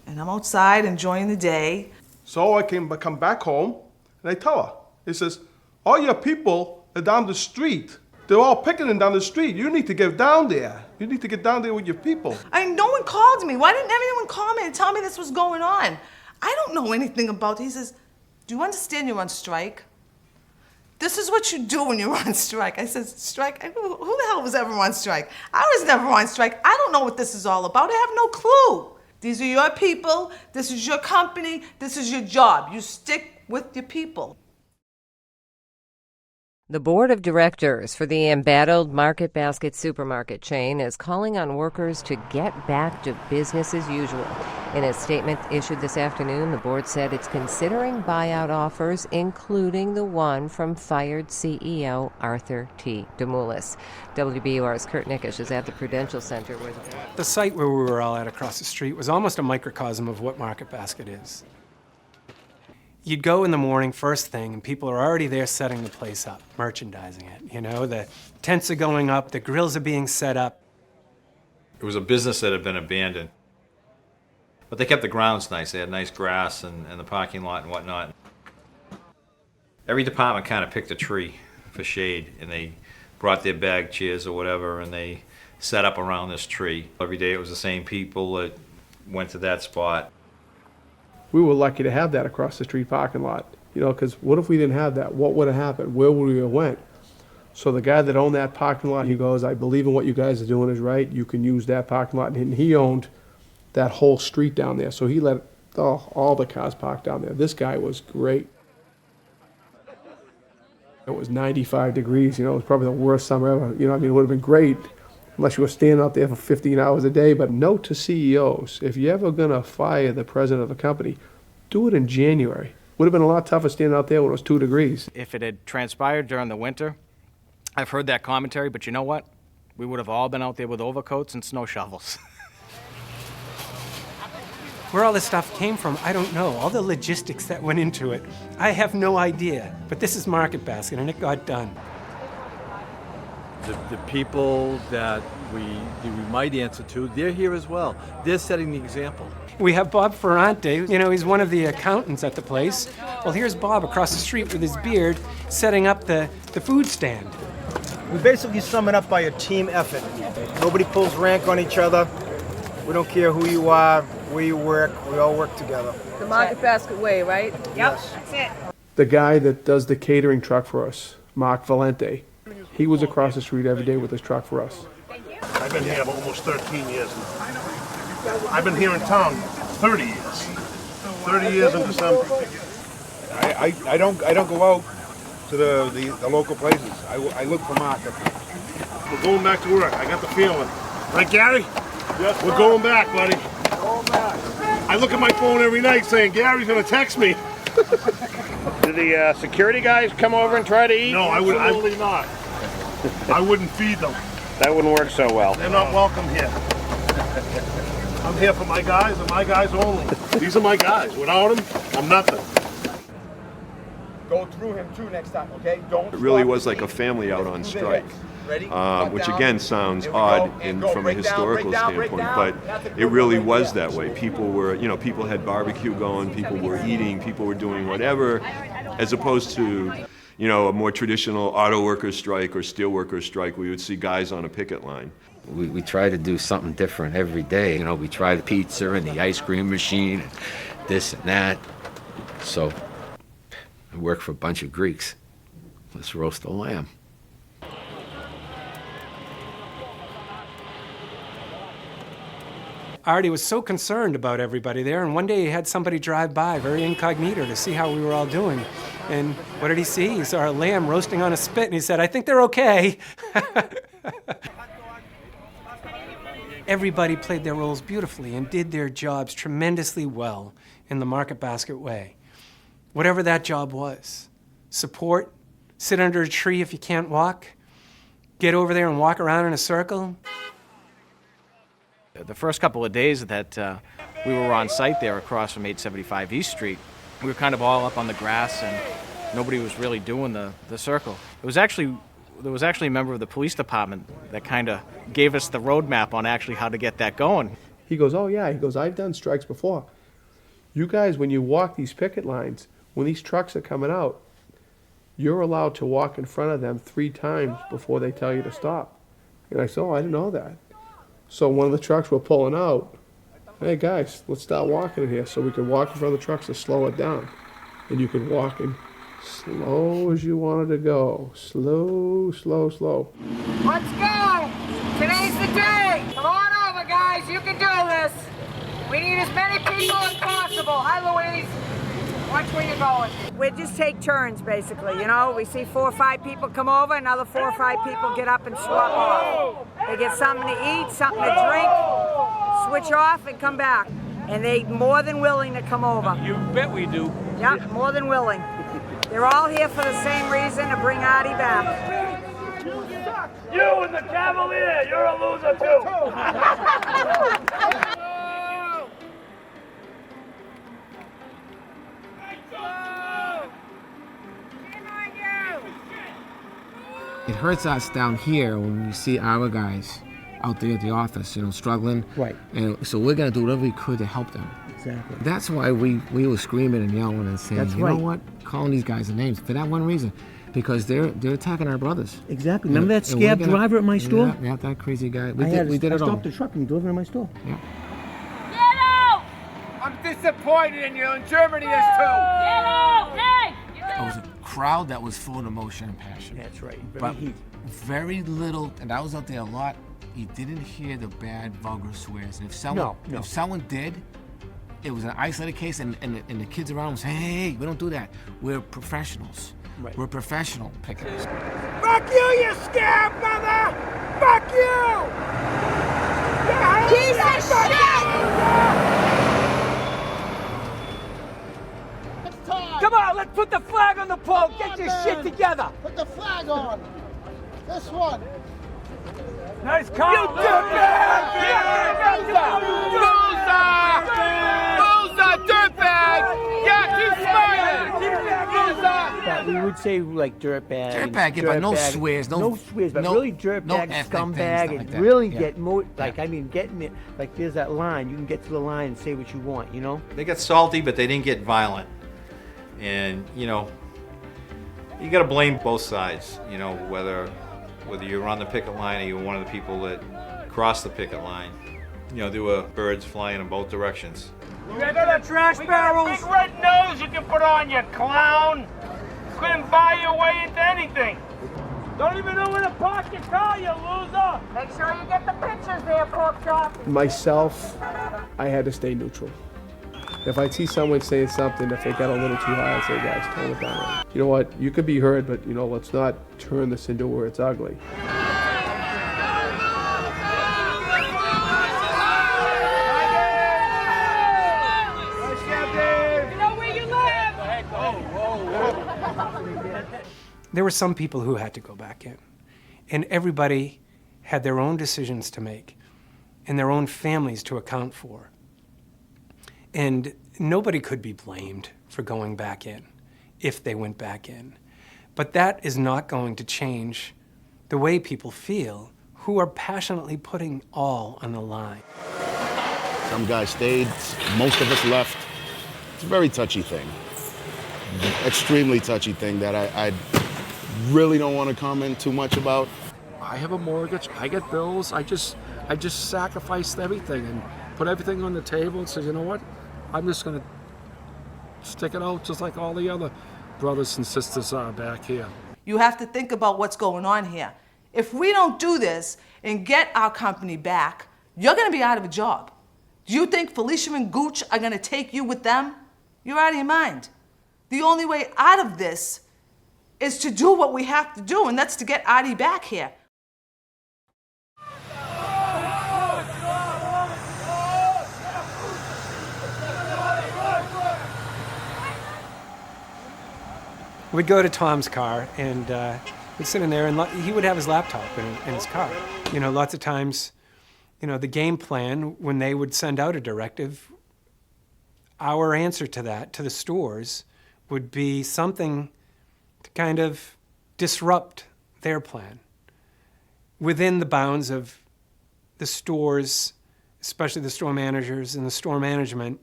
and I'm outside enjoying the day. So I come back home, and I tell her, he says, all your people are down the street. They're all picketing down the street. You need to get down there. You need to get down there with your people. No one called me. Why didn't everyone call me and tell me this was going on? I don't know anything about it. He says, do you understand you're on strike? this is what you do when you're on strike. I said, strike? Who the hell was ever on strike? I was never on strike. I don't know what this is all about. I have no clue. These are your people. This is your company. This is your job. You stick with your people. The board of directors for the embattled Market Basket supermarket chain is calling on workers to get back to business as usual. In a statement issued this afternoon, the board said it's considering buyout offers, including the one from fired CEO Arthur T. Demoulas. WBUR's Kurt Nickish is at the Prudential Center. The site where we were all at across the street was almost a microcosm of what Market Basket is. You'd go in the morning, first thing, and people are already there setting the place up, merchandising it. You know, the tents are going up, the grills are being set up. It was a business that had been abandoned. But they kept the grounds nice. They had nice grass and the parking lot and whatnot. Every department kind of picked a tree for shade, and they brought their bag chairs or whatever, and they set up around this tree. Every day it was the same people that went to that spot. We were lucky to have that across the street parking lot, you know, because what if we didn't have that? What would have happened? Where would we have went? So the guy that owned that parking lot, he goes, I believe in what you guys are doing is right. You can use that parking lot. And he owned that whole street down there. So he let all the cars park down there. This guy was great. It was 95 degrees, you know, it was probably the worst summer ever. You know, I mean, it would have been great unless you were standing out there for 15 hours a day. But note to CEOs, if you're ever going to fire the president of a company, do it in January. Would have been a lot tougher standing out there when it was 2 degrees. If it had transpired during the winter, I've heard that commentary, but you know what? We would have all been out there with overcoats and snow shovels. Where all this stuff came from, I don't know. All the logistics that went into it, I have no idea. But this is Market Basket, and it got done. The people that we might answer to, they're here as well. They're setting the example. We have Bob Ferrante, you know, he's one of the accountants at the place. Well, here's Bob across the street with his beard setting up the food stand. We basically sum it up by a team effort. Nobody pulls rank on each other. We don't care who you are, where you work, we all work together. The Market Basket way, right? Yep, yes. That's it. The guy that does the catering truck for us, Mark Valente, he was across the street every day with his truck for us. I've been here almost 13 years now. I've been here in town 30 years. 30 years in December. I don't go out to the local places. I look for market. We're going back to work. I got the feeling. Right, Gary? Yes, we're going back, buddy. Going back. I look at my phone every night saying Gary's going to text me. Do the security guys come over and try to eat? No, absolutely not. I wouldn't feed them. That wouldn't work so well. They're not welcome here. I'm here for my guys and my guys only. These are my guys. Without them, I'm nothing. Go through him too next time, okay? Don't. It really was like a family out on strike, which again sounds odd from a historical standpoint, but it really was that way. People were, you know, people had barbecue going, people were eating, people were doing whatever, as opposed to, you know, a more traditional auto workers strike or steel workers strike, we would see guys on a picket line. We try to do something different every day. You know, we try the pizza and the ice cream machine, and this and that. So I work for a bunch of Greeks. Let's roast a lamb. Artie was so concerned about everybody there, and one day he had somebody drive by, very incognito, to see how we were all doing. And what did he see? He saw a lamb roasting on a spit, and he said, I think they're okay. Everybody played their roles beautifully and did their jobs tremendously well in the Market Basket way. Whatever that job was. Support, sit under a tree if you can't walk, get over there and walk around in a circle. The first couple of days that we were on site there across from 875 East Street, we were kind of all up on the grass and nobody was really doing the circle. There was actually a member of the police department that kind of gave us the roadmap on actually how to get that going. He goes, oh yeah, he goes, I've done strikes before. You guys, when you walk these picket lines, when these trucks are coming out, you're allowed to walk in front of them 3 times before they tell you to stop. And I said, oh, I didn't know that. So one of the trucks were pulling out. Hey guys, let's start walking in here. So we could walk in front of the trucks to slow it down. And you could walk and Slow as you want it to go. Slow, slow, slow. Let's go! Today's the day! Come on over, guys. You can do this. We need as many people as possible. Hi, Louise. Watch where you're going. We just take turns, basically. You know, we see 4 or 5 people come over, another 4 or 5 people get up and swap off. They get something to eat, something to drink, switch off, and come back. And they're more than willing to come over. You bet we do. Yep, more than willing. They're all here for the same reason, to bring Artie back. You and the Cavalier, you're a loser too. It hurts us down here when we see our guys out there at the office, you know, struggling. Right. And so we're gonna do whatever we could to help them. Exactly. That's why we were screaming and yelling and saying, That's you right. know what, calling these guys the names for that one reason, because they're attacking our brothers. Exactly. Remember that scab driver at my store? Yeah, that crazy guy. I did it all. stopped the truck and he delivered in my store. Yeah. Get out! I'm disappointed in you, and Germany is too. Get out! Hey! It was a crowd that was full of emotion and passion. That's right. But very little, and I was out there a lot, you didn't hear the bad, vulgar swears. And if someone did, it was an isolated case, and the kids around them saying, hey, we don't do that. We're professionals. Right. We're professional pickers. Fuck you, you scab mother! Fuck you! Piece of shit! It's time! Come on, let's put the flag on the pole. Get your shit together. Put the flag on! This one! Nice call. You Loser, dirtbag! Yeah, keep smiling! But we would say like dirtbag. Dirtbag, yeah, but no swears, no swears, but no- really no dirtbag, ethnic scumbag, things, stuff and like that. really Yeah. get more. Like I mean, getting it. Like there's that line. You can get to the line and say what you want. You know. They got salty, but they didn't get violent. And, you know, you got to blame both sides, you know, whether you're on the picket line or you're one of the people that crossed the picket line. You know, there were birds flying in both directions. You got the trash barrels? Big red nose you can put on, you clown! Couldn't buy your way into anything! Don't even know where to park your car, you loser! Make sure you get the pictures there, pork chop. Myself, I had to stay neutral. If I see someone saying something, if they got a little too high, I'd say, guys, tone it down. You know what? You could be heard, but, you know, let's not turn this into where it's ugly. There were some people who had to go back in, and everybody had their own decisions to make and their own families to account for. And nobody could be blamed for going back in if they went back in. But that is not going to change the way people feel who are passionately putting all on the line. Some guys stayed, most of us left. It's a very touchy thing. Extremely touchy thing that I really don't want to comment too much about. I have a mortgage, I get bills, I just sacrificed everything and put everything on the table and said, you know what? I'm just gonna stick it out just like all the other brothers and sisters are back here. You have to think about what's going on here. If we don't do this and get our company back, you're gonna be out of a job. Do you think Felicia and Gooch are gonna take you with them? You're out of your mind. The only way out of this is to do what we have to do, and that's to get Artie back here. We'd go to Tom's car, and we'd sit in there, and he would have his laptop in his car. You know, lots of times, you know, the game plan, when they would send out a directive, our answer to that, to the stores, would be something to kind of disrupt their plan within the bounds of the stores, especially the store managers and the store management,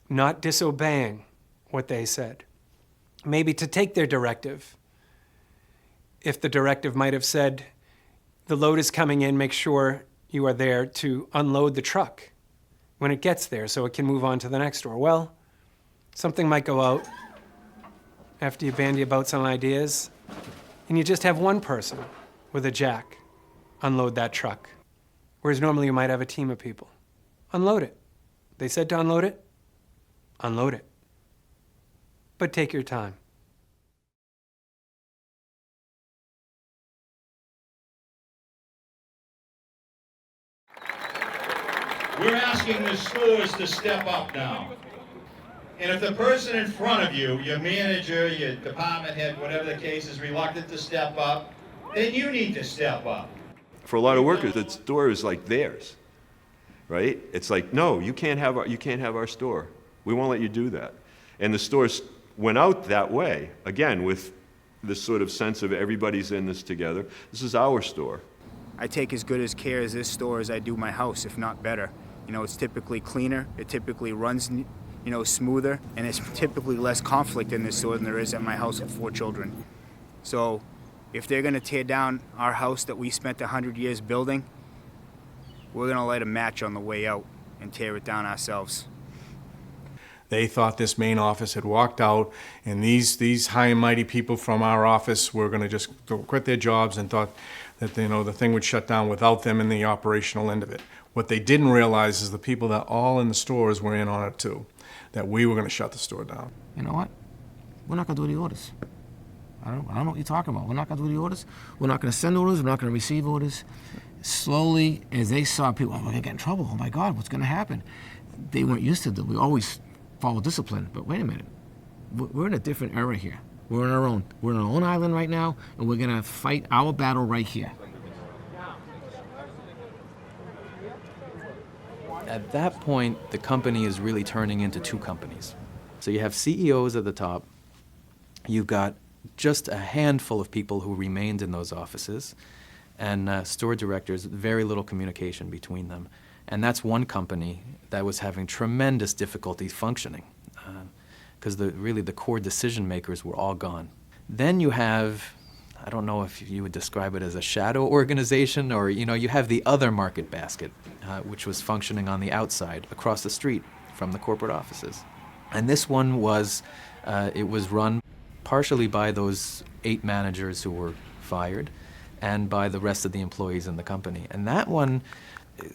not disobeying what they said. Maybe to take their directive. If the directive might have said, the load is coming in, make sure you are there to unload the truck when it gets there so it can move on to the next store. Well, something might go out after you bandy about some ideas, and you just have one person with a jack unload that truck, whereas normally you might have a team of people. Unload it. They said to unload it. Unload it. But take your time. We're asking the stores to step up now. And if the person in front of you, your manager, your department head, whatever the case, is reluctant to step up, then you need to step up. For a lot of workers, the store is like theirs, right? It's like, no, you can't have our store. We won't let you do that. And the stores went out that way, again, with this sort of sense of everybody's in this together. This is our store. I take as good as care as this store as I do my house, if not better. You know, it's typically cleaner, it typically runs, you know, smoother, and it's typically less conflict in this store than there is at my house with 4 children. So if they're gonna tear down our house that we spent 100 years building, we're gonna light a match on the way out and tear it down ourselves. They thought this main office had walked out, and these high and mighty people from our office were going to just quit their jobs and thought that, you know, the thing would shut down without them in the operational end of it. What they didn't realize is the people that all in the stores were in on it too, that we were going to shut the store down. You know what? We're not going to do the orders. I don't know what you're talking about. We're not going to do the orders. We're not going to send orders. We're not going to receive orders. Slowly, as they saw people, oh, we're going to get in trouble. Oh my God, what's going to happen? They weren't used to that. We always follow discipline, but wait a minute. We're in a different era here. We're on our own. We're on our own island right now, and we're going to fight our battle right here. At that point, the company is really turning into 2 companies. So you have CEOs at the top. You've got just a handful of people who remained in those offices, and store directors, very little communication between them. And that's one company that was having tremendous difficulty functioning because really the core decision makers were all gone. Then you have, I don't know if you would describe it as a shadow organization, or you have the other market basket, which was functioning on the outside across the street from the corporate offices. And this one was, it was run partially by those 8 managers who were fired and by the rest of the employees in the company. And that one,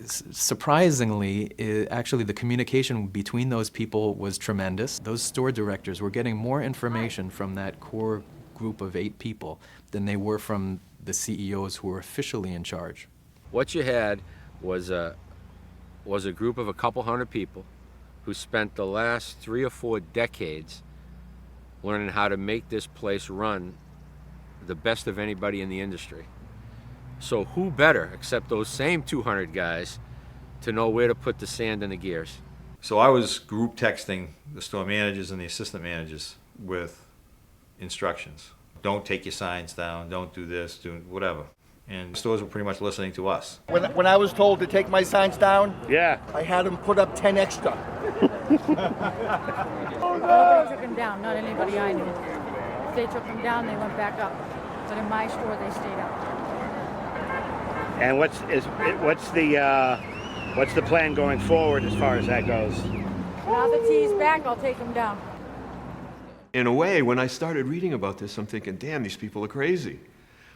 surprisingly, actually the communication between those people was tremendous. Those store directors were getting more information from that core group of 8 people than they were from the CEOs who were officially in charge. What you had was a group of a couple hundred people who spent the last 3 or 4 decades learning how to make this place run the best of anybody in the industry. So who better, except those same 200 guys, to know where to put the sand in the gears? So I was group texting the store managers and the assistant managers with instructions. Don't take your signs down, don't do this, do whatever. And the stores were pretty much listening to us. When I was told to take my signs down, yeah, I had them put up 10 extra. Nobody took them down, not anybody I knew. If they took them down, they went back up. But in my store, they stayed up. And what's the plan going forward as far as that goes? Now the tea's back, I'll take them down. In a way, when I started reading about this, I'm thinking, damn, these people are crazy.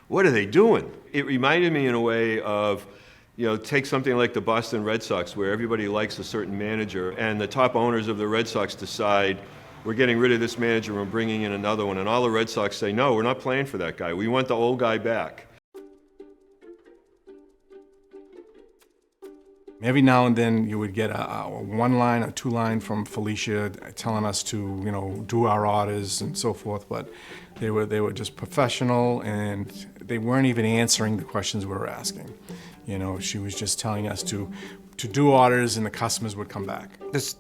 What are they doing? It reminded me in a way of, take something like the Boston Red Sox, where everybody likes a certain manager, and the top owners of the Red Sox decide, we're getting rid of this manager, we're bringing in another one, and all the Red Sox say, no, we're not playing for that guy. We want the old guy back. Every now and then you would get a 1-line or 2-line from Felicia telling us to, do our orders and so forth, but they were just professional, and they weren't even answering the questions we were asking. She was just telling us to do orders, and the customers would come back. This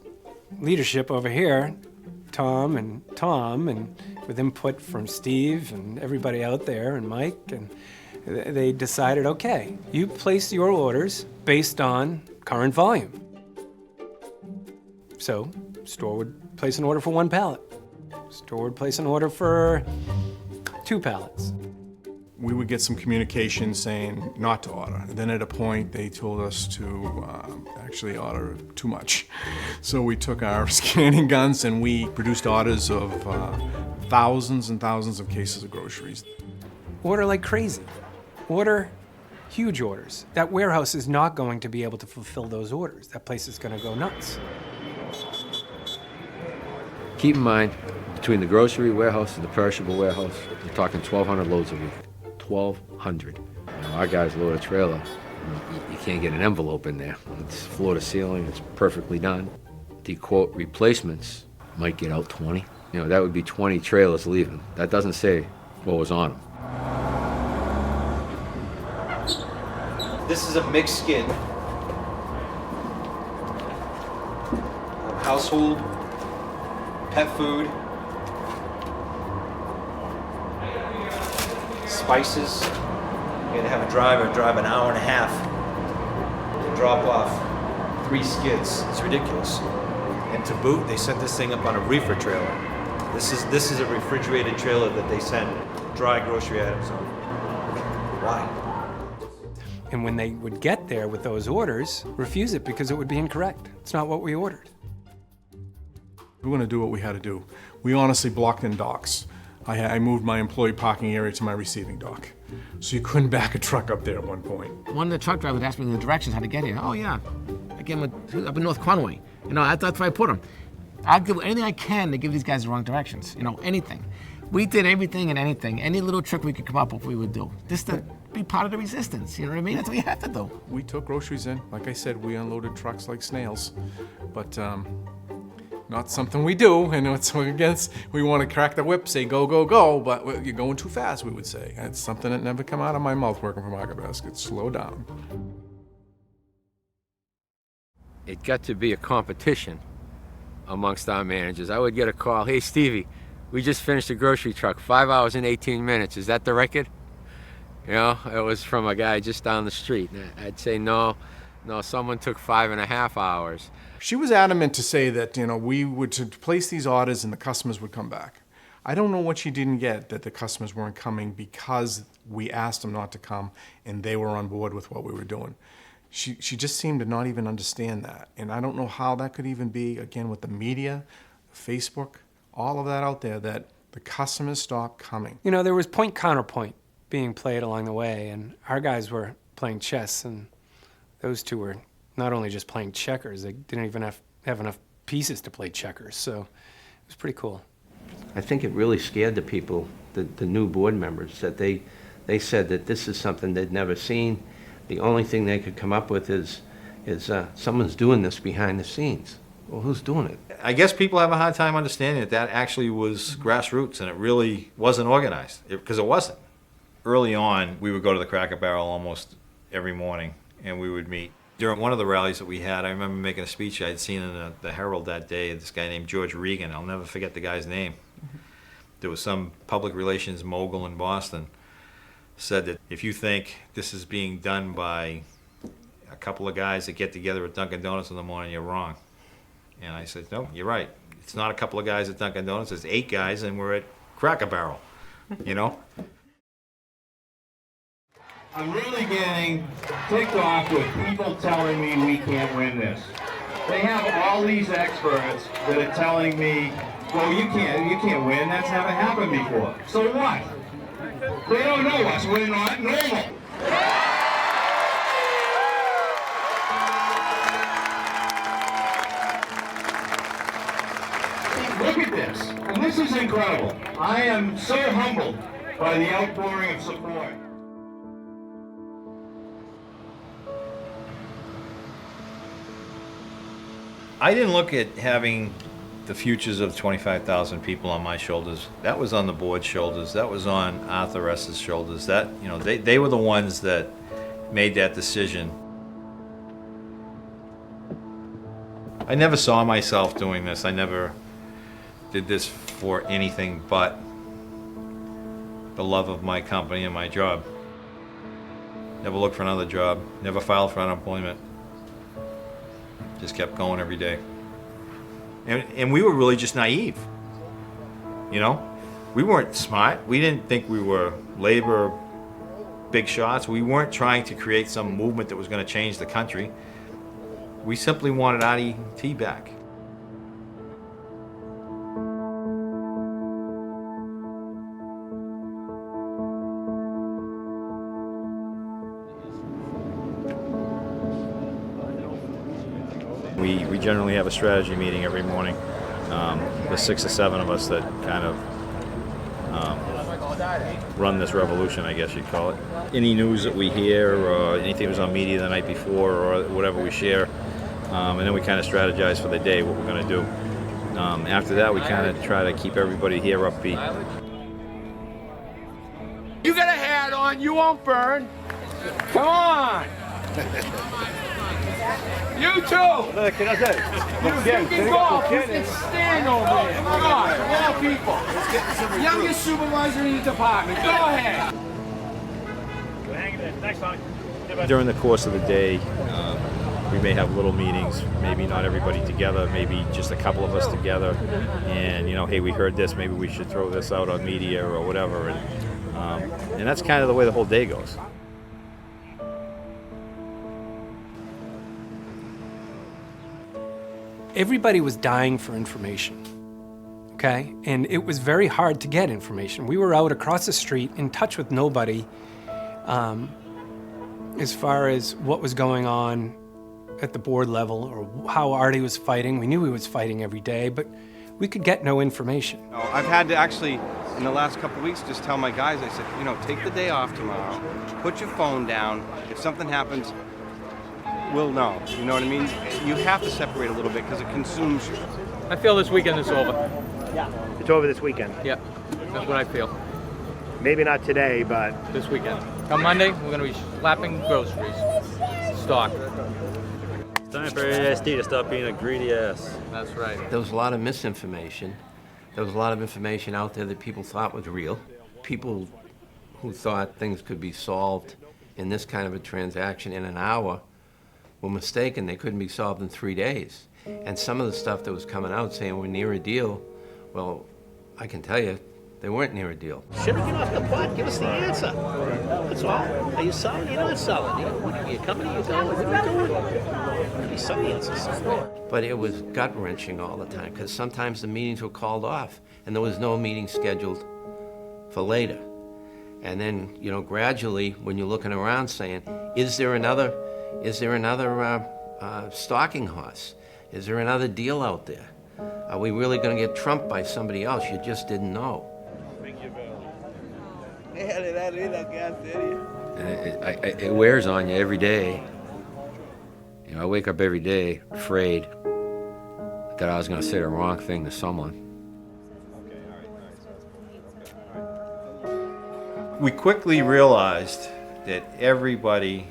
leadership over here, Tom, and with input from Steve and everybody out there and Mike, and they decided, okay, you place your orders based on current volume. So, store would place an order for 1 pallet. Store would place an order for 2 pallets. We would get some communication saying not to order. Then at a point, they told us to actually order too much. So we took our scanning guns and we produced orders of thousands and thousands of cases of groceries. Order like crazy. Order huge orders. That warehouse is not going to be able to fulfill those orders. That place is going to go nuts. Keep in mind, between the grocery warehouse and the perishable warehouse, you're talking 1,200 loads a week. 1,200. Our guys load a trailer. You can't get an envelope in there. It's floor to ceiling. It's perfectly done. The quote replacements might get out 20. That would be 20 trailers leaving. That doesn't say what was on them. This is a mixed skid. Household, pet food, spices. You're gonna have a driver drive an hour and a half to drop off 3 skids. It's ridiculous. And to boot, they sent this thing up on a reefer trailer. This is a refrigerated trailer that they send dry grocery items on. Why? And when they would get there with those orders, refuse it because it would be incorrect. It's not what we ordered. We're going to do what we had to do. We honestly blocked in docks. I moved my employee parking area to my receiving dock. So you couldn't back a truck up there at one point. One of the truck drivers asked me the directions how to get here. Oh yeah, I gave him up in North Conway. That's where I put him. I'll do anything I can to give these guys the wrong directions. Anything. We did everything and anything. Any little trick we could come up with, we would do. Just to be part of the resistance, you know what I mean? That's what we had to do. We took groceries in. Like I said, we unloaded trucks like snails. But not something we do, and it's against, we want to crack the whip, say go, go, go, but you're going too fast, we would say. It's something that never come out of my mouth working for Market Basket. Slow down. It got to be a competition amongst our managers. I would get a call, hey Stevie, we just finished a grocery truck, 5 hours and 18 minutes. Is that the record? It was from a guy just down the street. I'd say, no, someone took 5.5 hours. She was adamant to say that, we would to place these orders and the customers would come back. I don't know what she didn't get, that the customers weren't coming because we asked them not to come and they were on board with what we were doing. She just seemed to not even understand that. And I don't know how that could even be, again, with the media, Facebook, all of that out there, that the customers stopped coming. There was point counterpoint being played along the way, and our guys were playing chess, and those two were not only just playing checkers, they didn't even have enough pieces to play checkers, so it was pretty cool. I think it really scared the people, the new board members, that they said that this is something they'd never seen. The only thing they could come up with is someone's doing this behind the scenes. Well, who's doing it? I guess people have a hard time understanding that actually was grassroots and it really wasn't organized, because it wasn't. Early on, we would go to the Cracker Barrel almost every morning, and we would meet. During one of the rallies that we had, I remember making a speech I had seen in the Herald that day, this guy named George Regan. I'll never forget the guy's name. There was some public relations mogul in Boston, said that if you think this is being done by a couple of guys that get together at Dunkin' Donuts in the morning, you're wrong. And I said, no, you're right. It's not a couple of guys at Dunkin' Donuts, it's 8 guys, and we're at Cracker Barrel, I'm really getting ticked off with people telling me we can't win this. They have all these experts that are telling me, well, you can't win, that's never happened before. So what? They don't know us, we're not normal. Look at this, and this is incredible. I am so humbled by the outpouring of support. I didn't look at having the futures of 25,000 people on my shoulders. That was on the board's shoulders. That was on Arthur S.'s shoulders. They were the ones that made that decision. I never saw myself doing this. I never did this for anything but the love of my company and my job. Never looked for another job. Never filed for unemployment. Just kept going every day. And we were really just naive. We weren't smart. We didn't think we were labor big shots. We weren't trying to create some movement that was going to change the country. We simply wanted RDT back. we generally have a strategy meeting every morning. There's 6 or 7 of us that kind of run this revolution, I guess you'd call it. Any news that we hear or anything that was on media the night before or whatever we share, and then we kind of strategize for the day what we're going to do. After that, we kind of try to keep everybody here upbeat. You got a hat on, you won't burn. Come on. You too. You can golf, you can stand over there. Come on, of all people. Youngest supervisor in the department. Go ahead. During the course of the day, we may have little meetings, maybe not everybody together, maybe just a couple of us together, and hey, we heard this, maybe we should throw this out on media or whatever, and that's kind of the way the whole day goes. Everybody was dying for information, okay? And it was very hard to get information. We were out across the street in touch with nobody as far as what was going on at the board level or how Artie was fighting. We knew he was fighting every day, but we could get no information. I've had to actually, in the last couple of weeks, just tell my guys, I said, take the day off tomorrow, put your phone down. If something happens, we'll know. You know what I mean? You have to separate a little bit because it consumes you. I feel this weekend is over. Yeah. It's over this weekend. Yep, that's what I feel. Maybe not today, but this weekend. Come Monday, we're going to be slapping groceries. Stock. It's time for ASD to stop being a greedy ass. That's right. There was a lot of misinformation. There was a lot of information out there that people thought was real. People who thought things could be solved in this kind of a transaction in an hour were mistaken. They couldn't be solved in 3 days. And some of the stuff that was coming out saying we're near a deal, well, I can tell you, they weren't near a deal. Should have get off the pot. Give us the answer. That's all. Are you selling? You're not selling. You're coming. You're going. What are you doing? Give me some answers. But it was gut-wrenching all the time because sometimes the meetings were called off and there was no meeting scheduled for later. And then, gradually, when you're looking around saying, is there another stalking horse? Is there another deal out there? Are we really going to get trumped by somebody else you just didn't know? It wears on you every day. I wake up every day afraid that I was going to say the wrong thing to someone. We quickly realized that everybody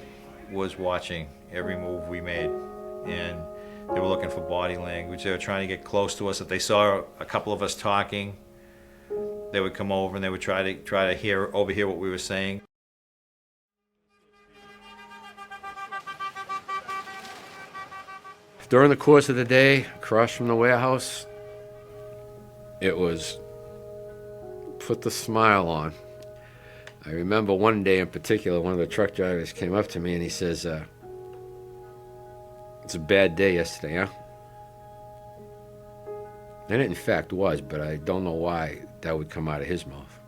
was watching every move we made, and they were looking for body language. They were trying to get close to us. If they saw a couple of us talking, they would come over and they would try to overhear what we were saying. During the course of the day, across from the warehouse, it was put the smile on. I remember one day in particular, one of the truck drivers came up to me and he says, it's a bad day yesterday, huh? And it in fact was, but I don't know why that would come out of his mouth.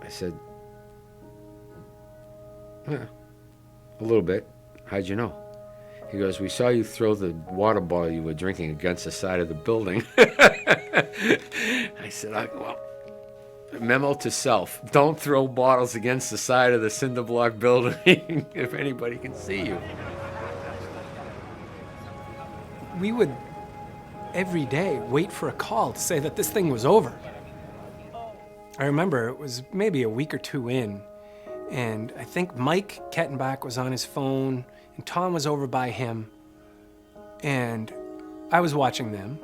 I said, yeah, a little bit. How'd you know? He goes, we saw you throw the water bottle you were drinking against the side of the building. I said, well, memo to self, don't throw bottles against the side of the cinder block building if anybody can see you. We would, every day, wait for a call to say that this thing was over. I remember it was maybe a week or two in, and I think Mike Kettenbach was on his phone, and Tom was over by him, and I was watching them,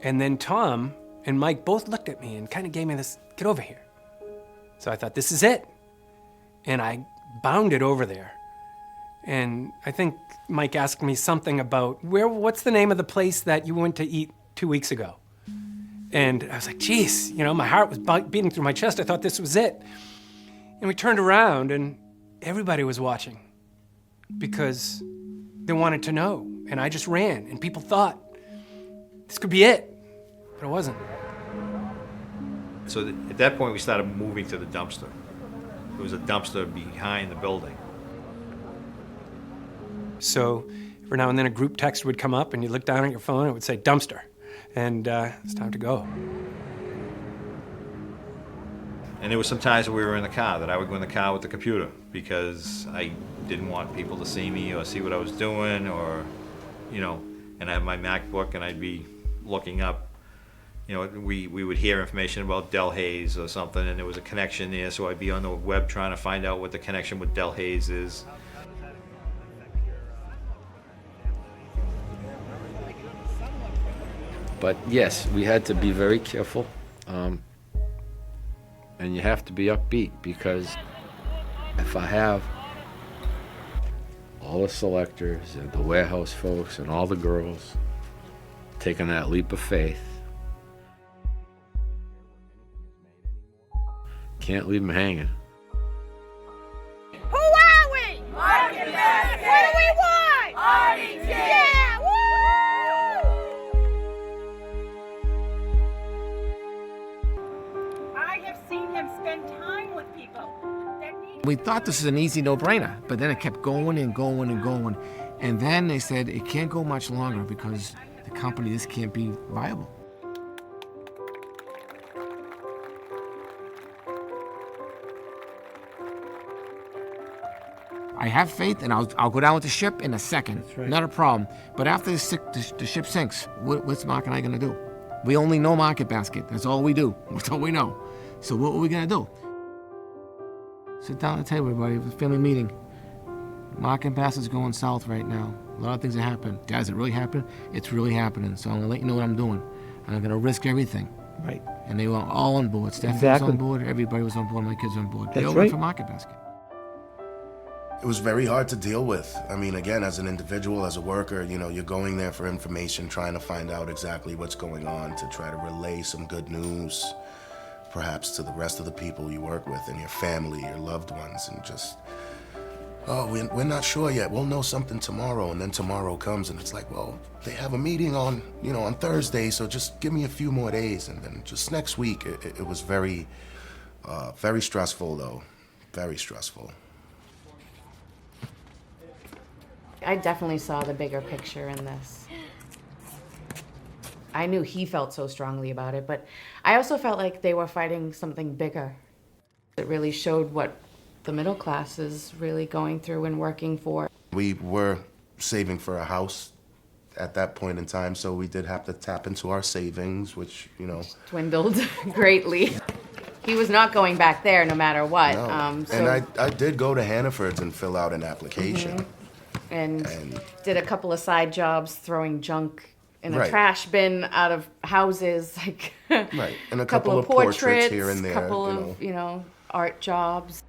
and then Tom and Mike both looked at me and kind of gave me this, get over here. So I thought, this is it. And I bounded over there. And I think Mike asked me something about, what's the name of the place that you went to eat 2 weeks ago? And I was like, geez, my heart was beating through my chest. I thought this was it. And we turned around and everybody was watching because they wanted to know. And I just ran and people thought this could be it, but it wasn't. So at that point we started moving to the dumpster. There was a dumpster behind the building. So Every now and then a group text would come up and you'd look down at your phone and it would say dumpster. And it's time to go. And there were some times when we were in the car that I would go in the car with the computer because I didn't want people to see me or see what I was doing, or, you know, and I have my MacBook and I'd be looking up, you know, we would hear information about Delhaize or something and there was a connection there, so I'd be on the web trying to find out what the connection with Delhaize is. But yes, we had to be very careful. And you have to be upbeat, because if I have all the selectors and the warehouse folks and all the girls taking that leap of faith, can't leave them hanging. Who are we? Market Basket. What do we want? RDT. Yeah, woo! I have seen him spend time with people. We thought this was an easy no-brainer, but then it kept going and going and going. And then they said it can't go much longer because the company, this can't be viable. I have faith, and I'll go down with the ship in a second. That's right. Not a problem. But after the ship sinks, what's Mark and I gonna do? We only know Market Basket. That's all we do. That's all we know. So what are we gonna do? Sit down at the table, everybody. It's a family meeting. Market Basket's going south right now. A lot of things are happening. Does it really happen? It's really happening. So I'm gonna let you know what I'm doing. And I'm gonna risk everything. Right. And they were all on board. Stephanie Exactly. was on board. Everybody was on board. My kids were on board. They That's all went right. for Market Basket. It was very hard to deal with. I mean, again, as an individual, as a worker, you know, you're going there for information, trying to find out exactly what's going on, to try to relay some good news, perhaps to the rest of the people you work with and your family, your loved ones, and just, oh, we're not sure yet. We'll know something tomorrow. And then tomorrow comes and it's like, well, they have a meeting on, you know, on Thursday, so just give me a few more days. And then just next week, it was very, very stressful, though. Very stressful. I definitely saw the bigger picture in this. I knew he felt so strongly about it, but I also felt like they were fighting something bigger. It really showed what the middle class is really going through and working for. We were saving for a house at that point in time, so we did have to tap into our savings, which, you know... Dwindled greatly. He was not going back there no matter what. No. And I did go to Hannaford's and fill out an application. And did a couple of side jobs throwing junk in a Right. trash bin out of houses, like Right, and a couple of portraits here and there, couple you of, you know, art jobs.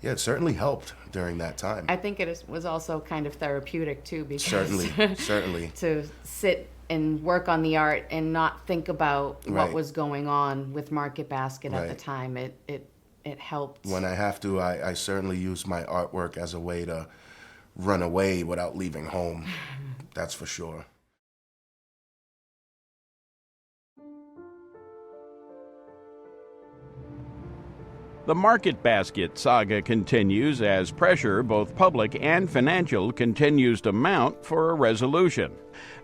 Yeah, it certainly helped during that time. I think was also kind of therapeutic too, because Certainly. to sit and work on the art and not think about what Right. was going on with Market Basket at the Right. time, it helped. When I have to, I certainly use my artwork as a way to run away without leaving home. That's for sure. The Market Basket saga continues as pressure, both public and financial, continues to mount for a resolution.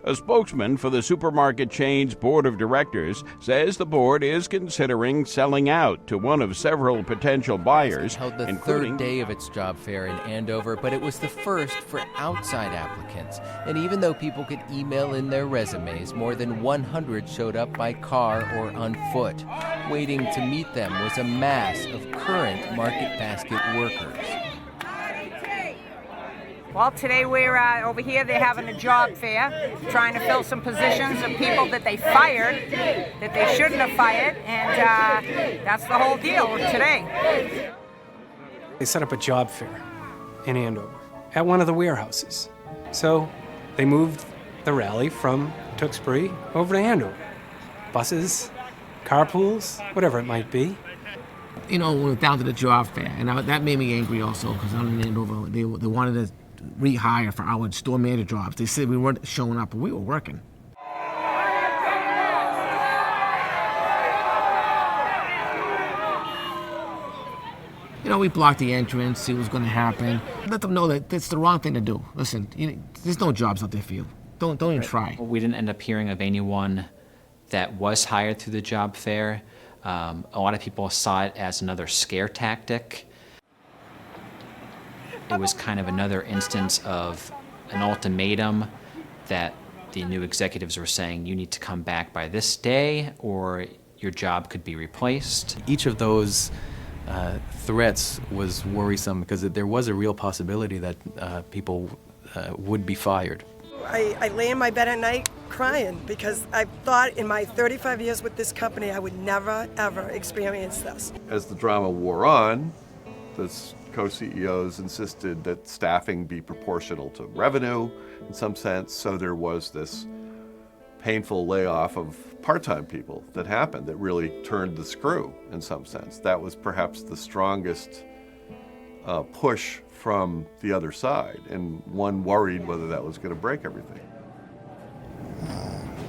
A spokesman for the supermarket chain's board of directors says the board is considering selling out to one of several potential buyers, held the including third day of its job fair in Andover, but it was the first for outside applicants. And even though people could email in their resumes, more than 100 showed up by car or on foot. Waiting to meet them was a mass of current Market Basket workers. Well, today we're over here. They're having a job fair, trying to fill some positions of people that they fired, that they shouldn't have fired, and that's the whole deal today. They set up a job fair in Andover at one of the warehouses. So they moved the rally from Tewksbury over to Andover. Buses, carpools, whatever it might be. You know, we went down to the job fair, and that made me angry also, because I'm in Andover. They wanted to rehire for our store manager jobs. They said we weren't showing up, but we were working. You know, we blocked the entrance, see what's going to happen. Let them know that it's the wrong thing to do. Listen, there's no jobs out there for you. Don't even try. We didn't end up hearing of anyone that was hired through the job fair. A lot of people saw it as another scare tactic. It was kind of another instance of an ultimatum that the new executives were saying, you need to come back by this day or your job could be replaced. Each of those threats was worrisome because there was a real possibility that people would be fired. I lay in my bed at night crying because I thought in my 35 years with this company I would never, ever experience this. As the drama wore on, the co-CEOs insisted that staffing be proportional to revenue in some sense, so there was this painful layoff of part-time people that happened that really turned the screw in some sense. That was perhaps the strongest push from the other side, and one worried whether that was going to break everything.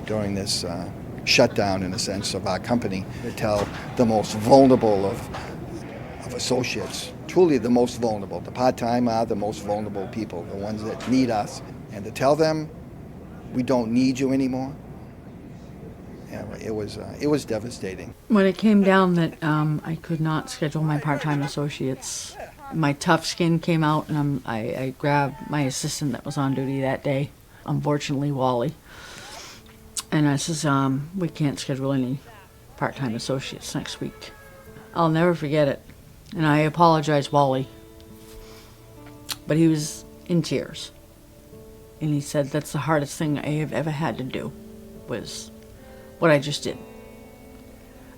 During this shutdown, in a sense, of our company, to tell the most vulnerable of associates, truly the most vulnerable. The part-time are the most vulnerable people, the ones that need us, and to tell them we don't need you anymore. Yeah, it was devastating. When it came down that I could not schedule my part-time associates, my tough skin came out, and I grabbed my assistant that was on duty that day, unfortunately Wally, and I says, we can't schedule any part-time associates next week. I'll never forget it, and I apologize, Wally, but he was in tears, and he said, that's the hardest thing I have ever had to do, was what I just did.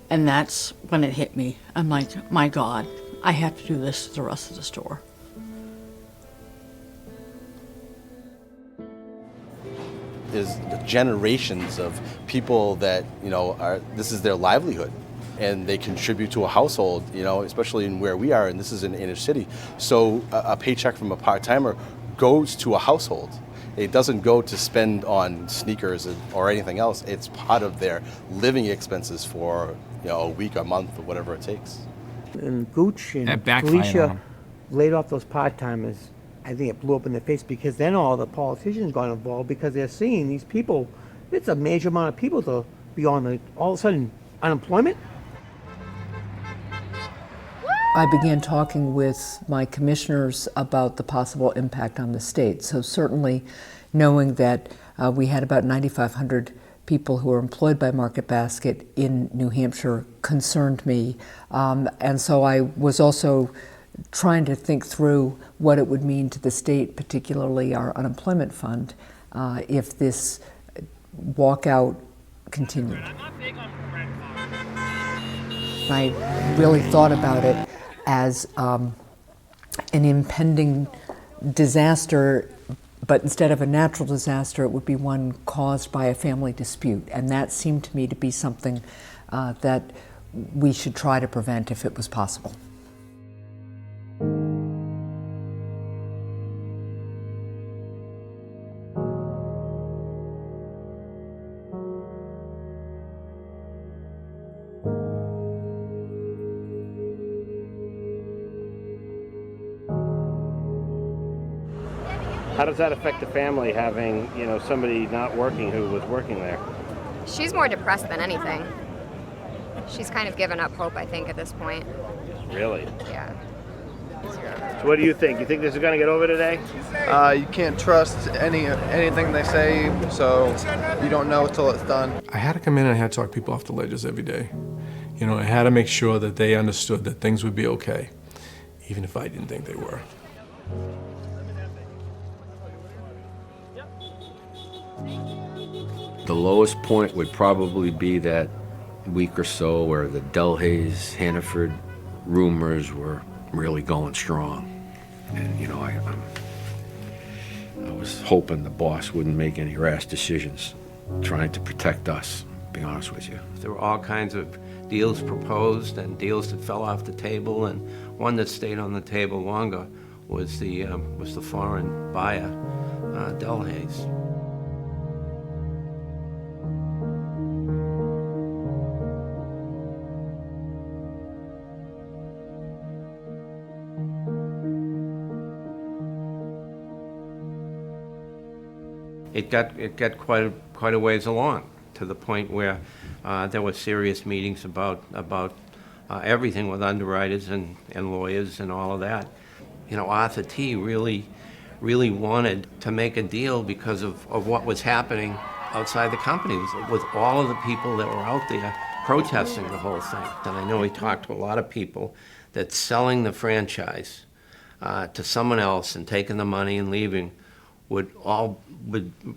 And that's when it hit me. I'm like, my God, I have to do this to the rest of the store. There's generations of people that, this is their livelihood, and they contribute to a household, especially in where we are, and this is in the inner city. So a paycheck from a part-timer goes to a household. It doesn't go to spend on sneakers or anything else. It's part of their living expenses for a week, a month, or whatever it takes. And Gooch and That backfired on Felicia them. laid off those part-timers. I think it blew up in their face because then all the politicians got involved because they're seeing these people. It's a major amount of people to be on all of a sudden unemployment. I began talking with my commissioners about the possible impact on the state. So certainly knowing that we had about 9,500 people who were employed by Market Basket in New Hampshire concerned me. And so I was also trying to think through what it would mean to the state, particularly our unemployment fund, if this walkout continued. I really thought about it as an impending disaster, but instead of a natural disaster, it would be one caused by a family dispute. And that seemed to me to be something that we should try to prevent if it was possible. How does that affect the family having, somebody not working who was working there? She's more depressed than anything. She's kind of given up hope, I think, at this point. Really? Yeah. So what do you think? You think this is going to get over today? You can't trust anything they say, so you don't know until it's done. I had to come in and I had to talk people off the ledges every day. I had to make sure that they understood that things would be okay, even if I didn't think they were. The lowest point would probably be that week or so where the Delhaize, Hannaford rumors were really going strong. And, I was hoping the boss wouldn't make any rash decisions, trying to protect us, to be honest with you. There were all kinds of deals proposed and deals that fell off the table, and one that stayed on the table longer was the foreign buyer, Delhaize. it got quite a ways along, to the point where there were serious meetings about everything with underwriters and lawyers and all of that. You know, Arthur T. really wanted to make a deal because of what was happening outside the company with all of the people that were out there protesting the whole thing. And I know he talked to a lot of people that selling the franchise to someone else and taking the money and leaving would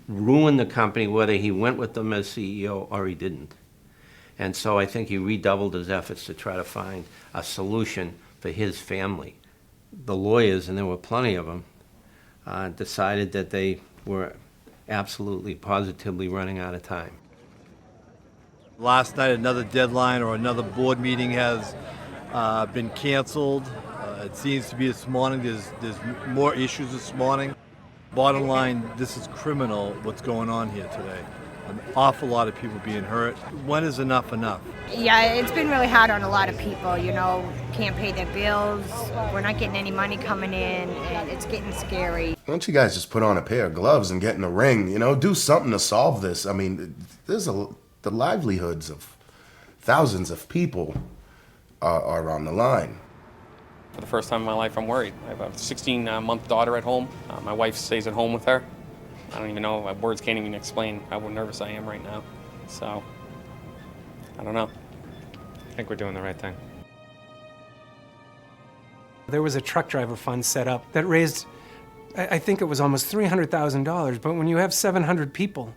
ruin the company, whether he went with them as CEO or he didn't. And so I think he redoubled his efforts to try to find a solution for his family. The lawyers, and there were plenty of them, decided that they were absolutely, positively running out of time. Last night, another deadline or another board meeting has been canceled. It seems to be this morning, there's more issues this morning. Bottom line, this is criminal what's going on here today. An awful lot of people being hurt. When is enough enough? Yeah, it's been really hard on a lot of people, you know, can't pay their bills, we're not getting any money coming in, and it's getting scary. Why don't you guys just put on a pair of gloves and get in the ring, you know, do something to solve this. I mean, the livelihoods of thousands of people are on the line. For the first time in my life, I'm worried. I have a 16-month daughter at home. My wife stays at home with her. I don't even know, words can't even explain how nervous I am right now. So, I don't know. I think we're doing the right thing. There was a truck driver fund set up that raised, I think it was almost $300,000, but when you have 700 people,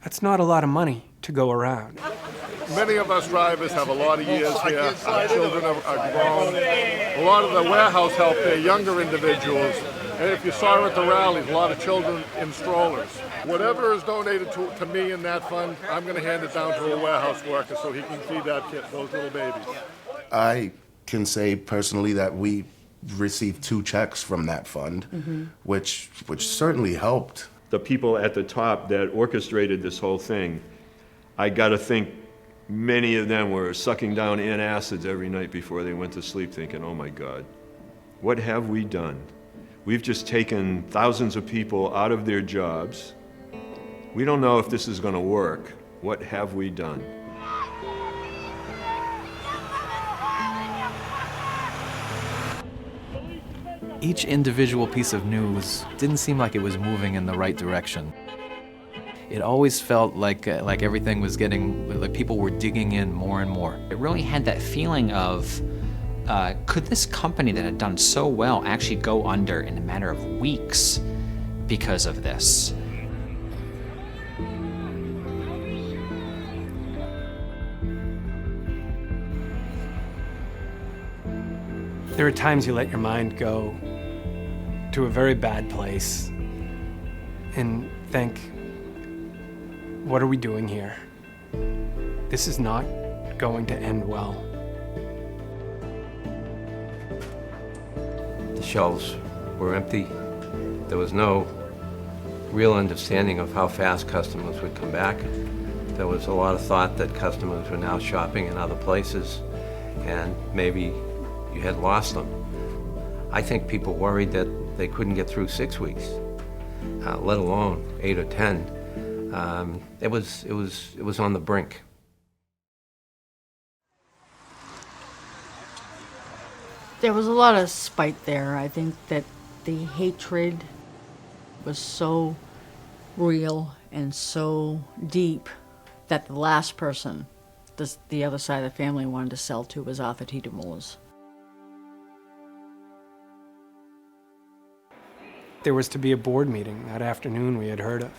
that's not a lot of money to go around. Many of us drivers have a lot of years here. Our children are grown. A lot of the warehouse help, they're younger individuals. And if you saw at the rallies, a lot of children in strollers. Whatever is donated to me in that fund, I'm going to hand it down to a warehouse worker so he can feed those little babies. I can say personally that we received 2 checks from that fund, which certainly helped. The people at the top that orchestrated this whole thing, I got to think many of them were sucking down antacids every night before they went to sleep thinking, oh my God, what have we done? We've just taken thousands of people out of their jobs. We don't know if this is going to work. What have we done? Each individual piece of news didn't seem like it was moving in the right direction. It always felt like everything was getting, like people were digging in more and more. It really had that feeling of, could this company that had done so well actually go under in a matter of weeks because of this? There are times you let your mind go to a very bad place and think, what are we doing here? This is not going to end well. The shelves were empty. There was no real understanding of how fast customers would come back. There was a lot of thought that customers were now shopping in other places, and maybe you had lost them. I think people worried that they couldn't get through 6 weeks, let alone 8 or 10. It was on the brink. There was a lot of spite there. I think that the hatred was so real and so deep that the last person the other side of the family wanted to sell to was Arthur T. DeMoulins. There was to be a board meeting that afternoon we had heard of.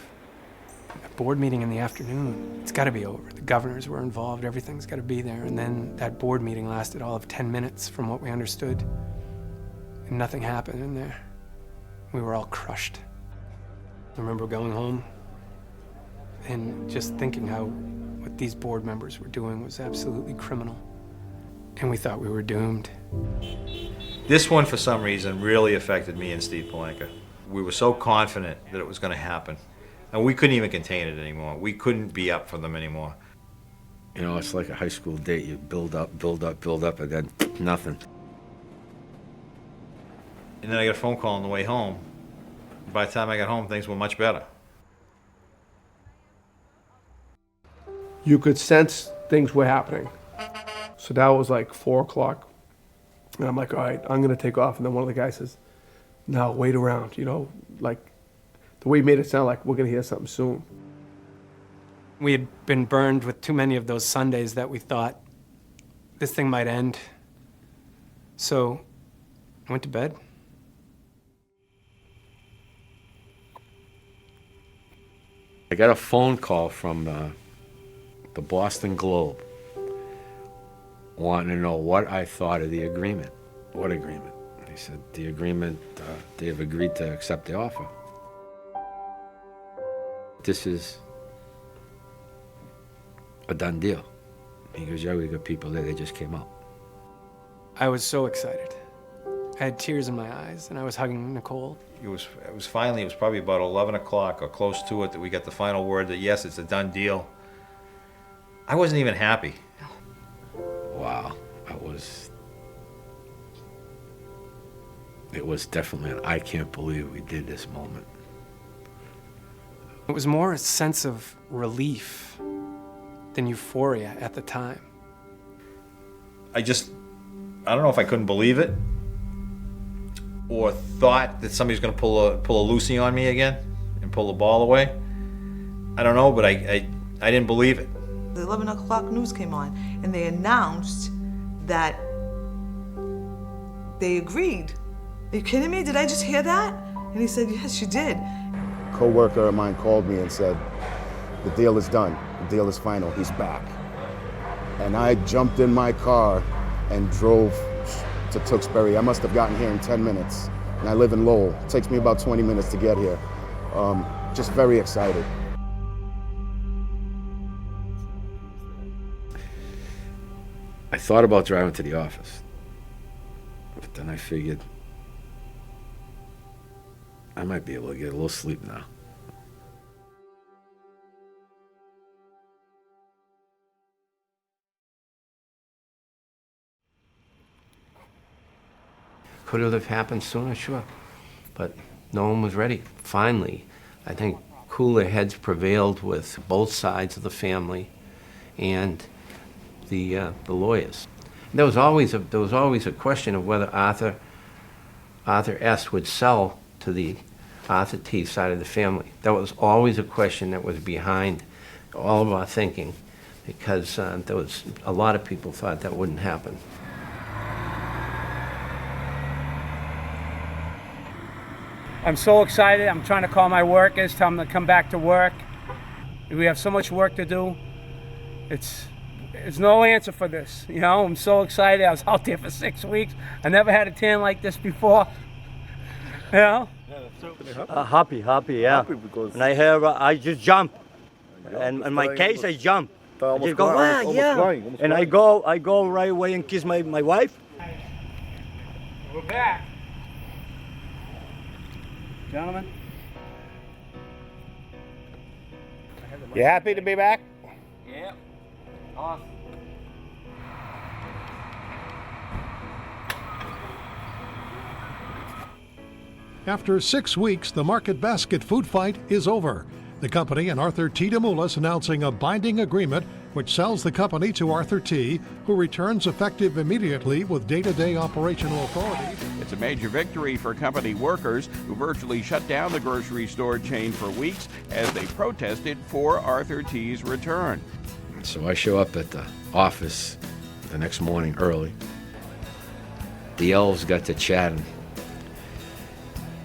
A board meeting in the afternoon. It's got to be over. The governors were involved. Everything's got to be there. And then that board meeting lasted all of 10 minutes from what we understood. And nothing happened in there. We were all crushed. I remember going home and just thinking how what these board members were doing was absolutely criminal. And we thought we were doomed. This one, for some reason, really affected me and Steve Palenka. We were so confident that it was going to happen. And we couldn't even contain it anymore. We couldn't be up for them anymore. You know, it's like a high school date. You build up, and then nothing. And then I got a phone call on the way home. By the time I got home, things were much better. you could sense things were happening. So that was like 4 o'clock. And I'm like, all right, I'm going to take off. And then one of the guys says, no, wait around. You know, like the way he made it sound like we're going to hear something soon. We had been burned with too many of those Sundays that we thought this thing might end. So I went to bed. I got a phone call from the Boston Globe wanting to know what I thought of the agreement. What agreement? They said the agreement, they have agreed to accept the offer. This is a done deal. He goes, yeah, we got people there, they just came out. I was so excited. I had tears in my eyes, and I was hugging Nicole. It was probably about 11 o'clock or close to it that we got the final word that yes, it's a done deal. I wasn't even happy. Wow, it was definitely an I can't believe we did this moment. It was more a sense of relief than euphoria at the time. I don't know if I couldn't believe it or thought that somebody's going to pull a Lucy on me again and pull the ball away. I don't know, but I didn't believe it. The 11 o'clock news came on, and they announced that they agreed. Are you kidding me? Did I just hear that? And he said, yes, you did. A co-worker of mine called me and said, the deal is done. The deal is final. He's back. And I jumped in my car and drove to Tewksbury. I must have gotten here in 10 minutes. And I live in Lowell. It takes me about 20 minutes to get here. Just very excited. I thought about driving to the office, but then I figured I might be able to get a little sleep now. Could it have happened sooner? Sure. But no one was ready. Finally, I think cooler heads prevailed with both sides of the family and the lawyers. There was always a question of whether Arthur S. would sell to the Arthur T. side of the family. That was always a question that was behind all of our thinking, because there was a lot of people thought that wouldn't happen. I'm so excited. I'm trying to call my workers, tell them to come back to work. We have so much work to do. There's no answer for this, you know. I'm so excited. I was out there for 6 weeks. I never had a tan like this before, you know. Happy, yeah. Happy because and I hear, I just jump, and in my case, I jump. I just go, wow, yeah. And I go right away and kiss my wife. We're back, gentlemen. You happy to be back? Yeah. Awesome. After 6 weeks, the Market Basket food fight is over. The company and Arthur T. DeMoulas announcing a binding agreement which sells the company to Arthur T., who returns effective immediately with day-to-day operational authority. It's a major victory for company workers who virtually shut down the grocery store chain for weeks as they protested for Arthur T.'s return. So I show up at the office the next morning early. The elves got to chatting,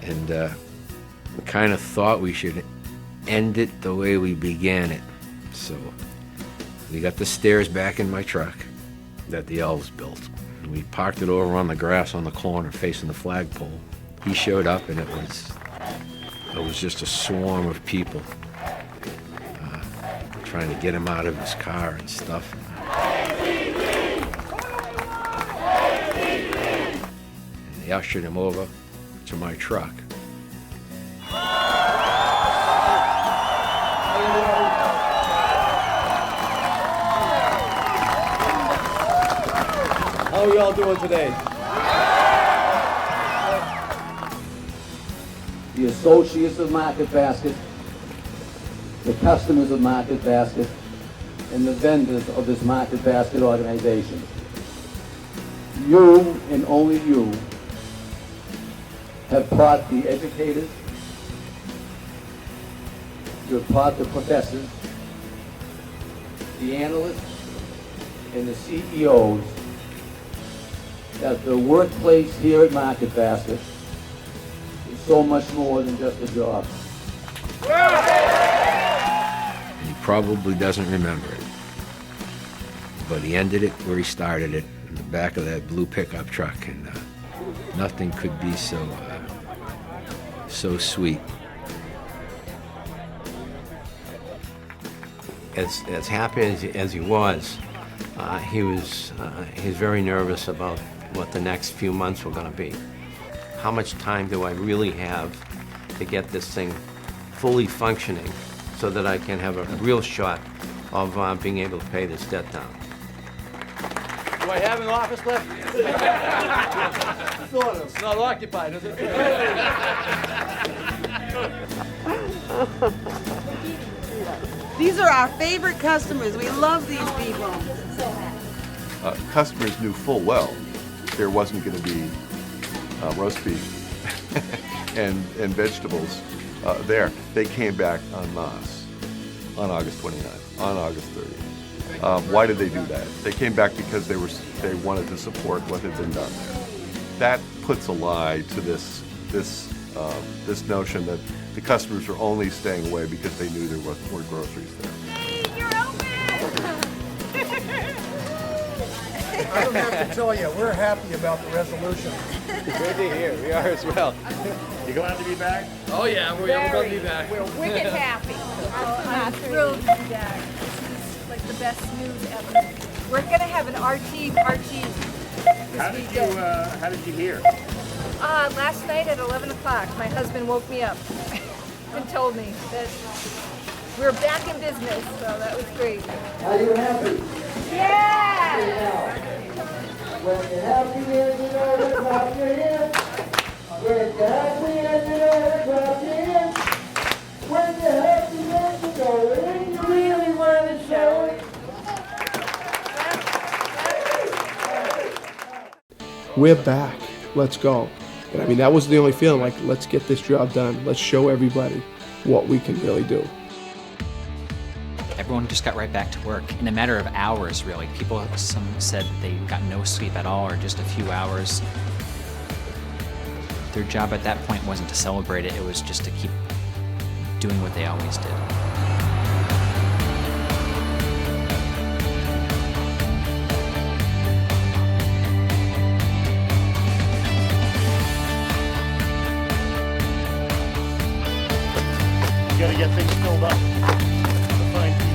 and we kind of thought we should end it the way we began it. So we got the stairs back in my truck that the elves built. And we parked it over on the grass on the corner facing the flagpole. He showed up, and it was just a swarm of people trying to get him out of his car and stuff. And they ushered him over to my truck. How are y'all doing today? The associates of Market Basket, the customers of Market Basket, and the vendors of this market basket organization. You, and only you, have taught the educators, you have taught the professors, the analysts, and the CEOs that the workplace here at Market Basket is so much more than just a job. He probably doesn't remember it, but he ended it where he started it, in the back of that blue pickup truck, and nothing could be so sweet. As happy as he was very nervous about what the next few months were going to be. How much time do I really have to get this thing fully functioning so that I can have a real shot of being able to pay this debt down? Do I have an office left? Sort of. It's not occupied, is it? These are our favorite customers. We love these people. Customers knew full well there wasn't going to be roast beef and vegetables there. They came back en masse on August 29th, on August 30th. Why did they do that? They came back because they wanted to support what had been done there. That puts a lie to this notion that the customers were only staying away because they knew there weren't groceries there. I don't have to tell you, we're happy about the resolution. Good to hear. We are as well. You glad to be back? Oh yeah, we're glad to be back. We're wicked happy. I'm thrilled to be back. This is like the best news ever. We're gonna have an RT party How did you hear? Last night at 11 o'clock, my husband woke me up and told me that we're back in business, so that was great. Are you happy? Yeah! When you're happy and you know to clap your hands. When you're happy and you know to clap your hands. When you're happy and you know it, you really want to show it. We're back. Let's go. And I mean, that was the only feeling, like, let's get this job done. Let's show everybody what we can really do. Everyone just got right back to work in a matter of hours, really. Some said they got no sleep at all or just a few hours. Their job at that point wasn't to celebrate it, it was just to keep doing what they always did. You gotta get things filled up. To find people.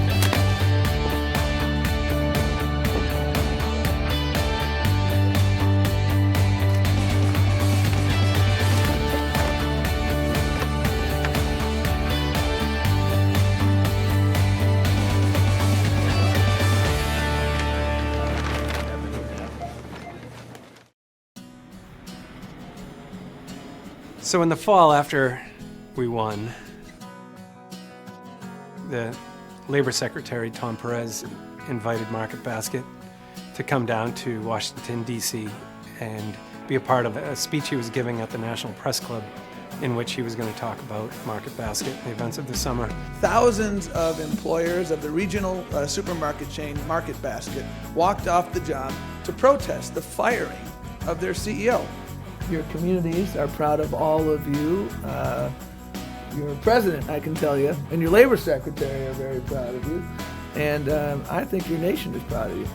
So in the fall, after we won, the Labor Secretary, Tom Perez, invited Market Basket to come down to Washington, D.C. and be a part of a speech he was giving at the National Press Club in which he was going to talk about Market Basket, the events of the summer. Thousands of employers of the regional supermarket chain Market Basket walked off the job to protest the firing of their CEO. Your communities are proud of all of you. Your president, I can tell you, and your labor secretary are very proud of you. And I think your nation is proud of you.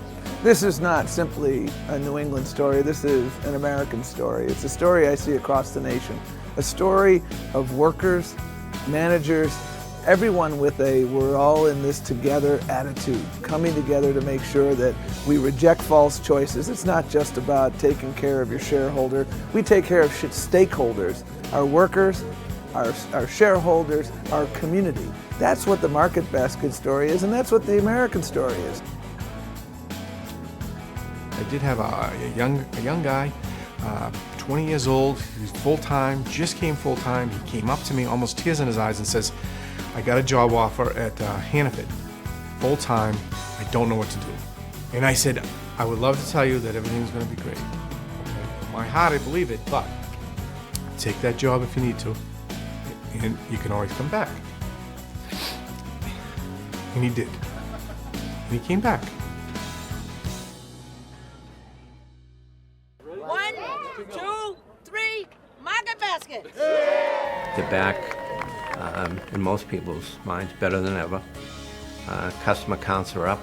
This is not simply a New England story. This is an American story. It's a story I see across the nation. A story of workers, managers, everyone with a we're all in this together attitude, coming together to make sure that we reject false choices. It's not just about taking care of your shareholder. We take care of stakeholders, our workers, our shareholders, our community. That's what the Market Basket story is, and that's what the American story is. I did have a young guy, 20 years old, he's full-time, just came full-time. He came up to me, almost tears in his eyes, and says, I got a job offer at Hannaford, full-time. I don't know what to do. And I said, I would love to tell you that everything's going to be great. Okay? In my heart, I believe it, but take that job if you need to, and you can always come back. And he did. And he came back. 1, 2, 3, market basket. They're back in most people's minds better than ever. Customer counts are up.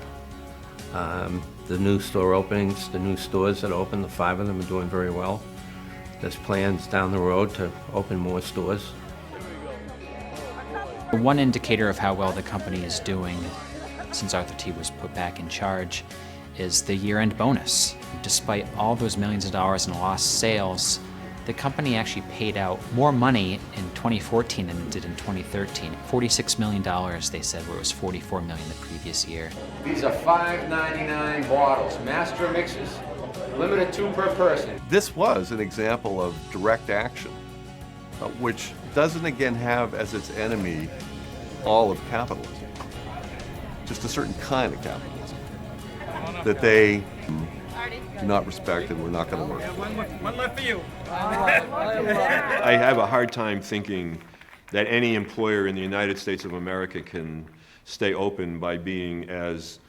The new store openings, the new stores that opened, the 5 of them are doing very well. There's plans down the road to open more stores. One indicator of how well the company is doing since Arthur T. was put back in charge is the year-end bonus. Despite all those millions of dollars in lost sales, the company actually paid out more money in 2014 than it did in 2013. $46 million, they said, where it was $44 million the previous year. These are $5.99 bottles, master mixes, limited 2 per person. This was an example of direct action, which doesn't again have as its enemy all of capitalism, just a certain kind of capitalism that they do not respect and we're not going to work for. One left for you. I have a hard time thinking that any employer in the United States of America can stay open by being as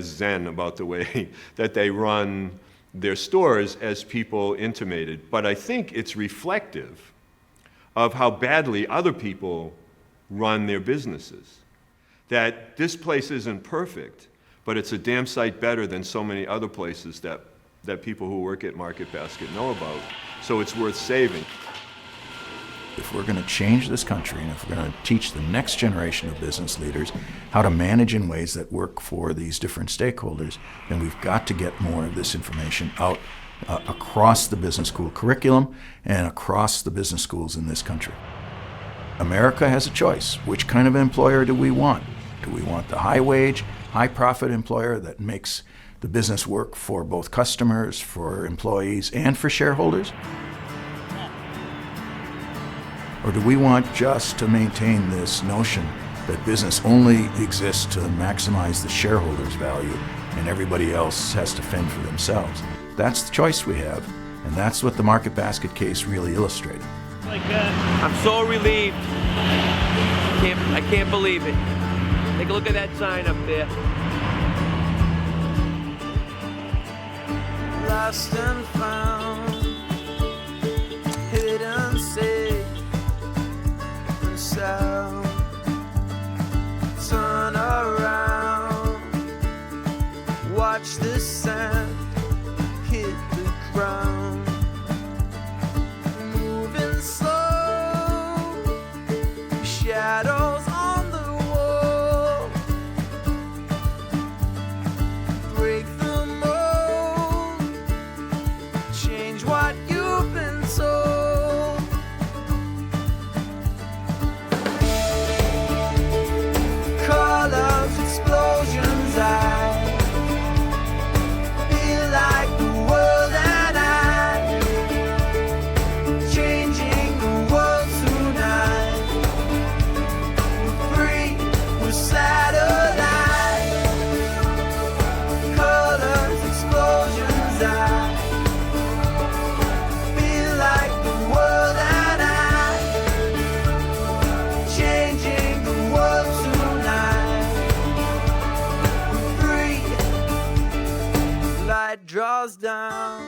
zen about the way that they run their stores as people intimated. But I think it's reflective of how badly other people run their businesses. That this place isn't perfect, but it's a damn sight better than so many other places that people who work at Market Basket know about. So it's worth saving. If we're going to change this country and if we're going to teach the next generation of business leaders how to manage in ways that work for these different stakeholders, then we've got to get more of this information out across the business school curriculum and across the business schools in this country. America has a choice. Which kind of employer do we want? Do we want the high-wage, high-profit employer that makes the business work for both customers, for employees, and for shareholders? Or do we want just to maintain this notion that business only exists to maximize the shareholders' value and everybody else has to fend for themselves? That's the choice we have, and that's what the Market Basket case really illustrated. I'm so relieved. I can't believe it. Take a look at that sign up there. Lost and found, hidden safe and sound. Turn around, watch the sand hit the ground. Moving slow, shadows on the wall. Break the mold, change what you've been told. Colors, explosions, I feel like the world and I changing the world tonight. We're free, we're satellite. Colors, explosions, I feel like the world and I changing the world tonight. We're free, light draws down,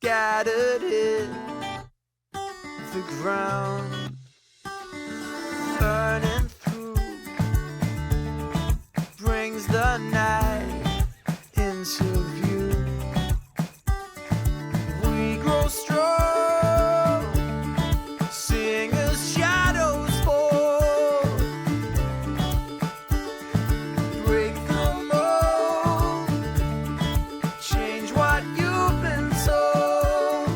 scattered hit the ground, burning through, brings the night into view. We grow strong, seeing as shadows fall. Break the mold, change what you've been told.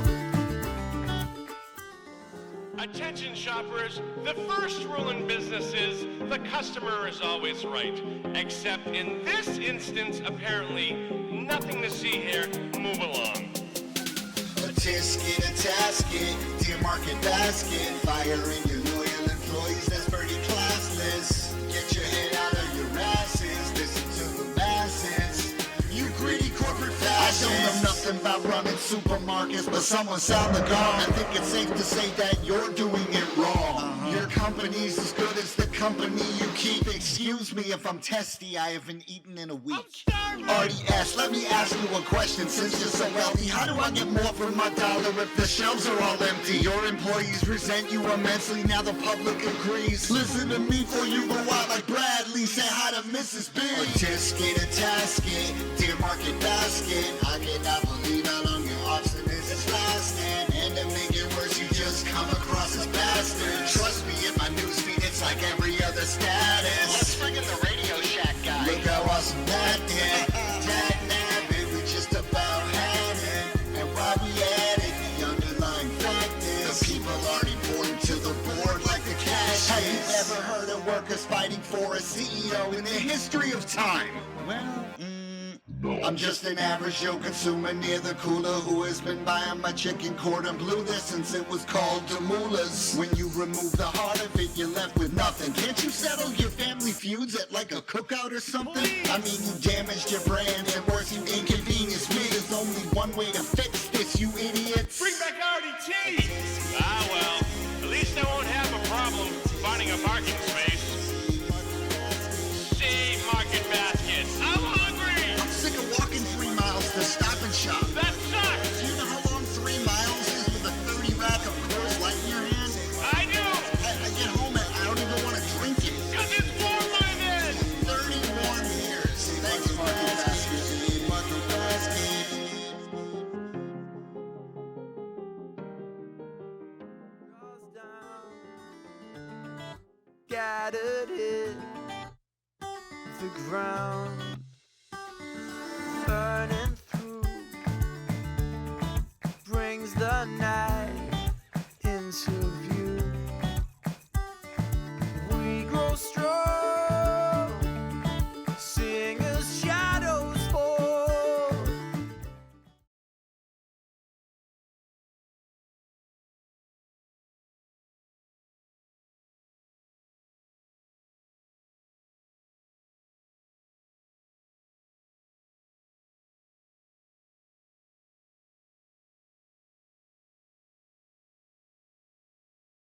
Attention shoppers, the first rule in business is the customer is always right. Except in this instance, apparently, nothing to see here. Move along. A tisket, a tasket, dear Market Basket. Firing your loyal employees, that's pretty classless. Get your head out of your ass. boasting about running supermarkets, but someone sound the gong. I think it's safe to say that you're doing it wrong. Your company's as good as the company you keep. Excuse me if I'm testy, I haven't eaten in a week. RDS, let me ask you a question. Since you're so wealthy, how do I get more for my dollar if the shelves are all empty? Your employees resent you immensely, now the public agrees. Listen to me before you go out like Bradley. Say hi to Mrs. B. A tisket, a tasket, dear market basket. I cannot believe how long your obstinance is lasting. And to make it worse, you just come across as bastard. Trust me, in my newsfeed, it's like every other status. Let's forget the Radio Shack guy. Look how awesome that did. Tag nabbit, we just about had it. And while we at it, the underlying fact is the people aren't important to the board like the cash. Have you ever heard of workers fighting for a CEO in the history of time? Well, no. I'm just an average Joe consumer near the cooler who has been buying my chicken cordon bleu there since it was called Demoulas. When you remove the heart of it, you're left with nothing. Can't you settle your family feuds at like a cookout or something? I mean, you damaged your brand and worse, you inconvenienced me. There's only one way to fix this, you idiots. Bring back RDT! Ah, well, at least I won't have a problem finding a parking space. Save Market Basket. I'm hungry! I'm sick of walking 3 miles to Stop and Shop. That sucks! Do you know how long 3 miles is with a 30 rack of Coors Light in your hand? I do! I get home and I don't even want to drink it. Cause it's warm by then! 30 warm years. Thanks, Market Basket. Market Basket. Scattered in the ground.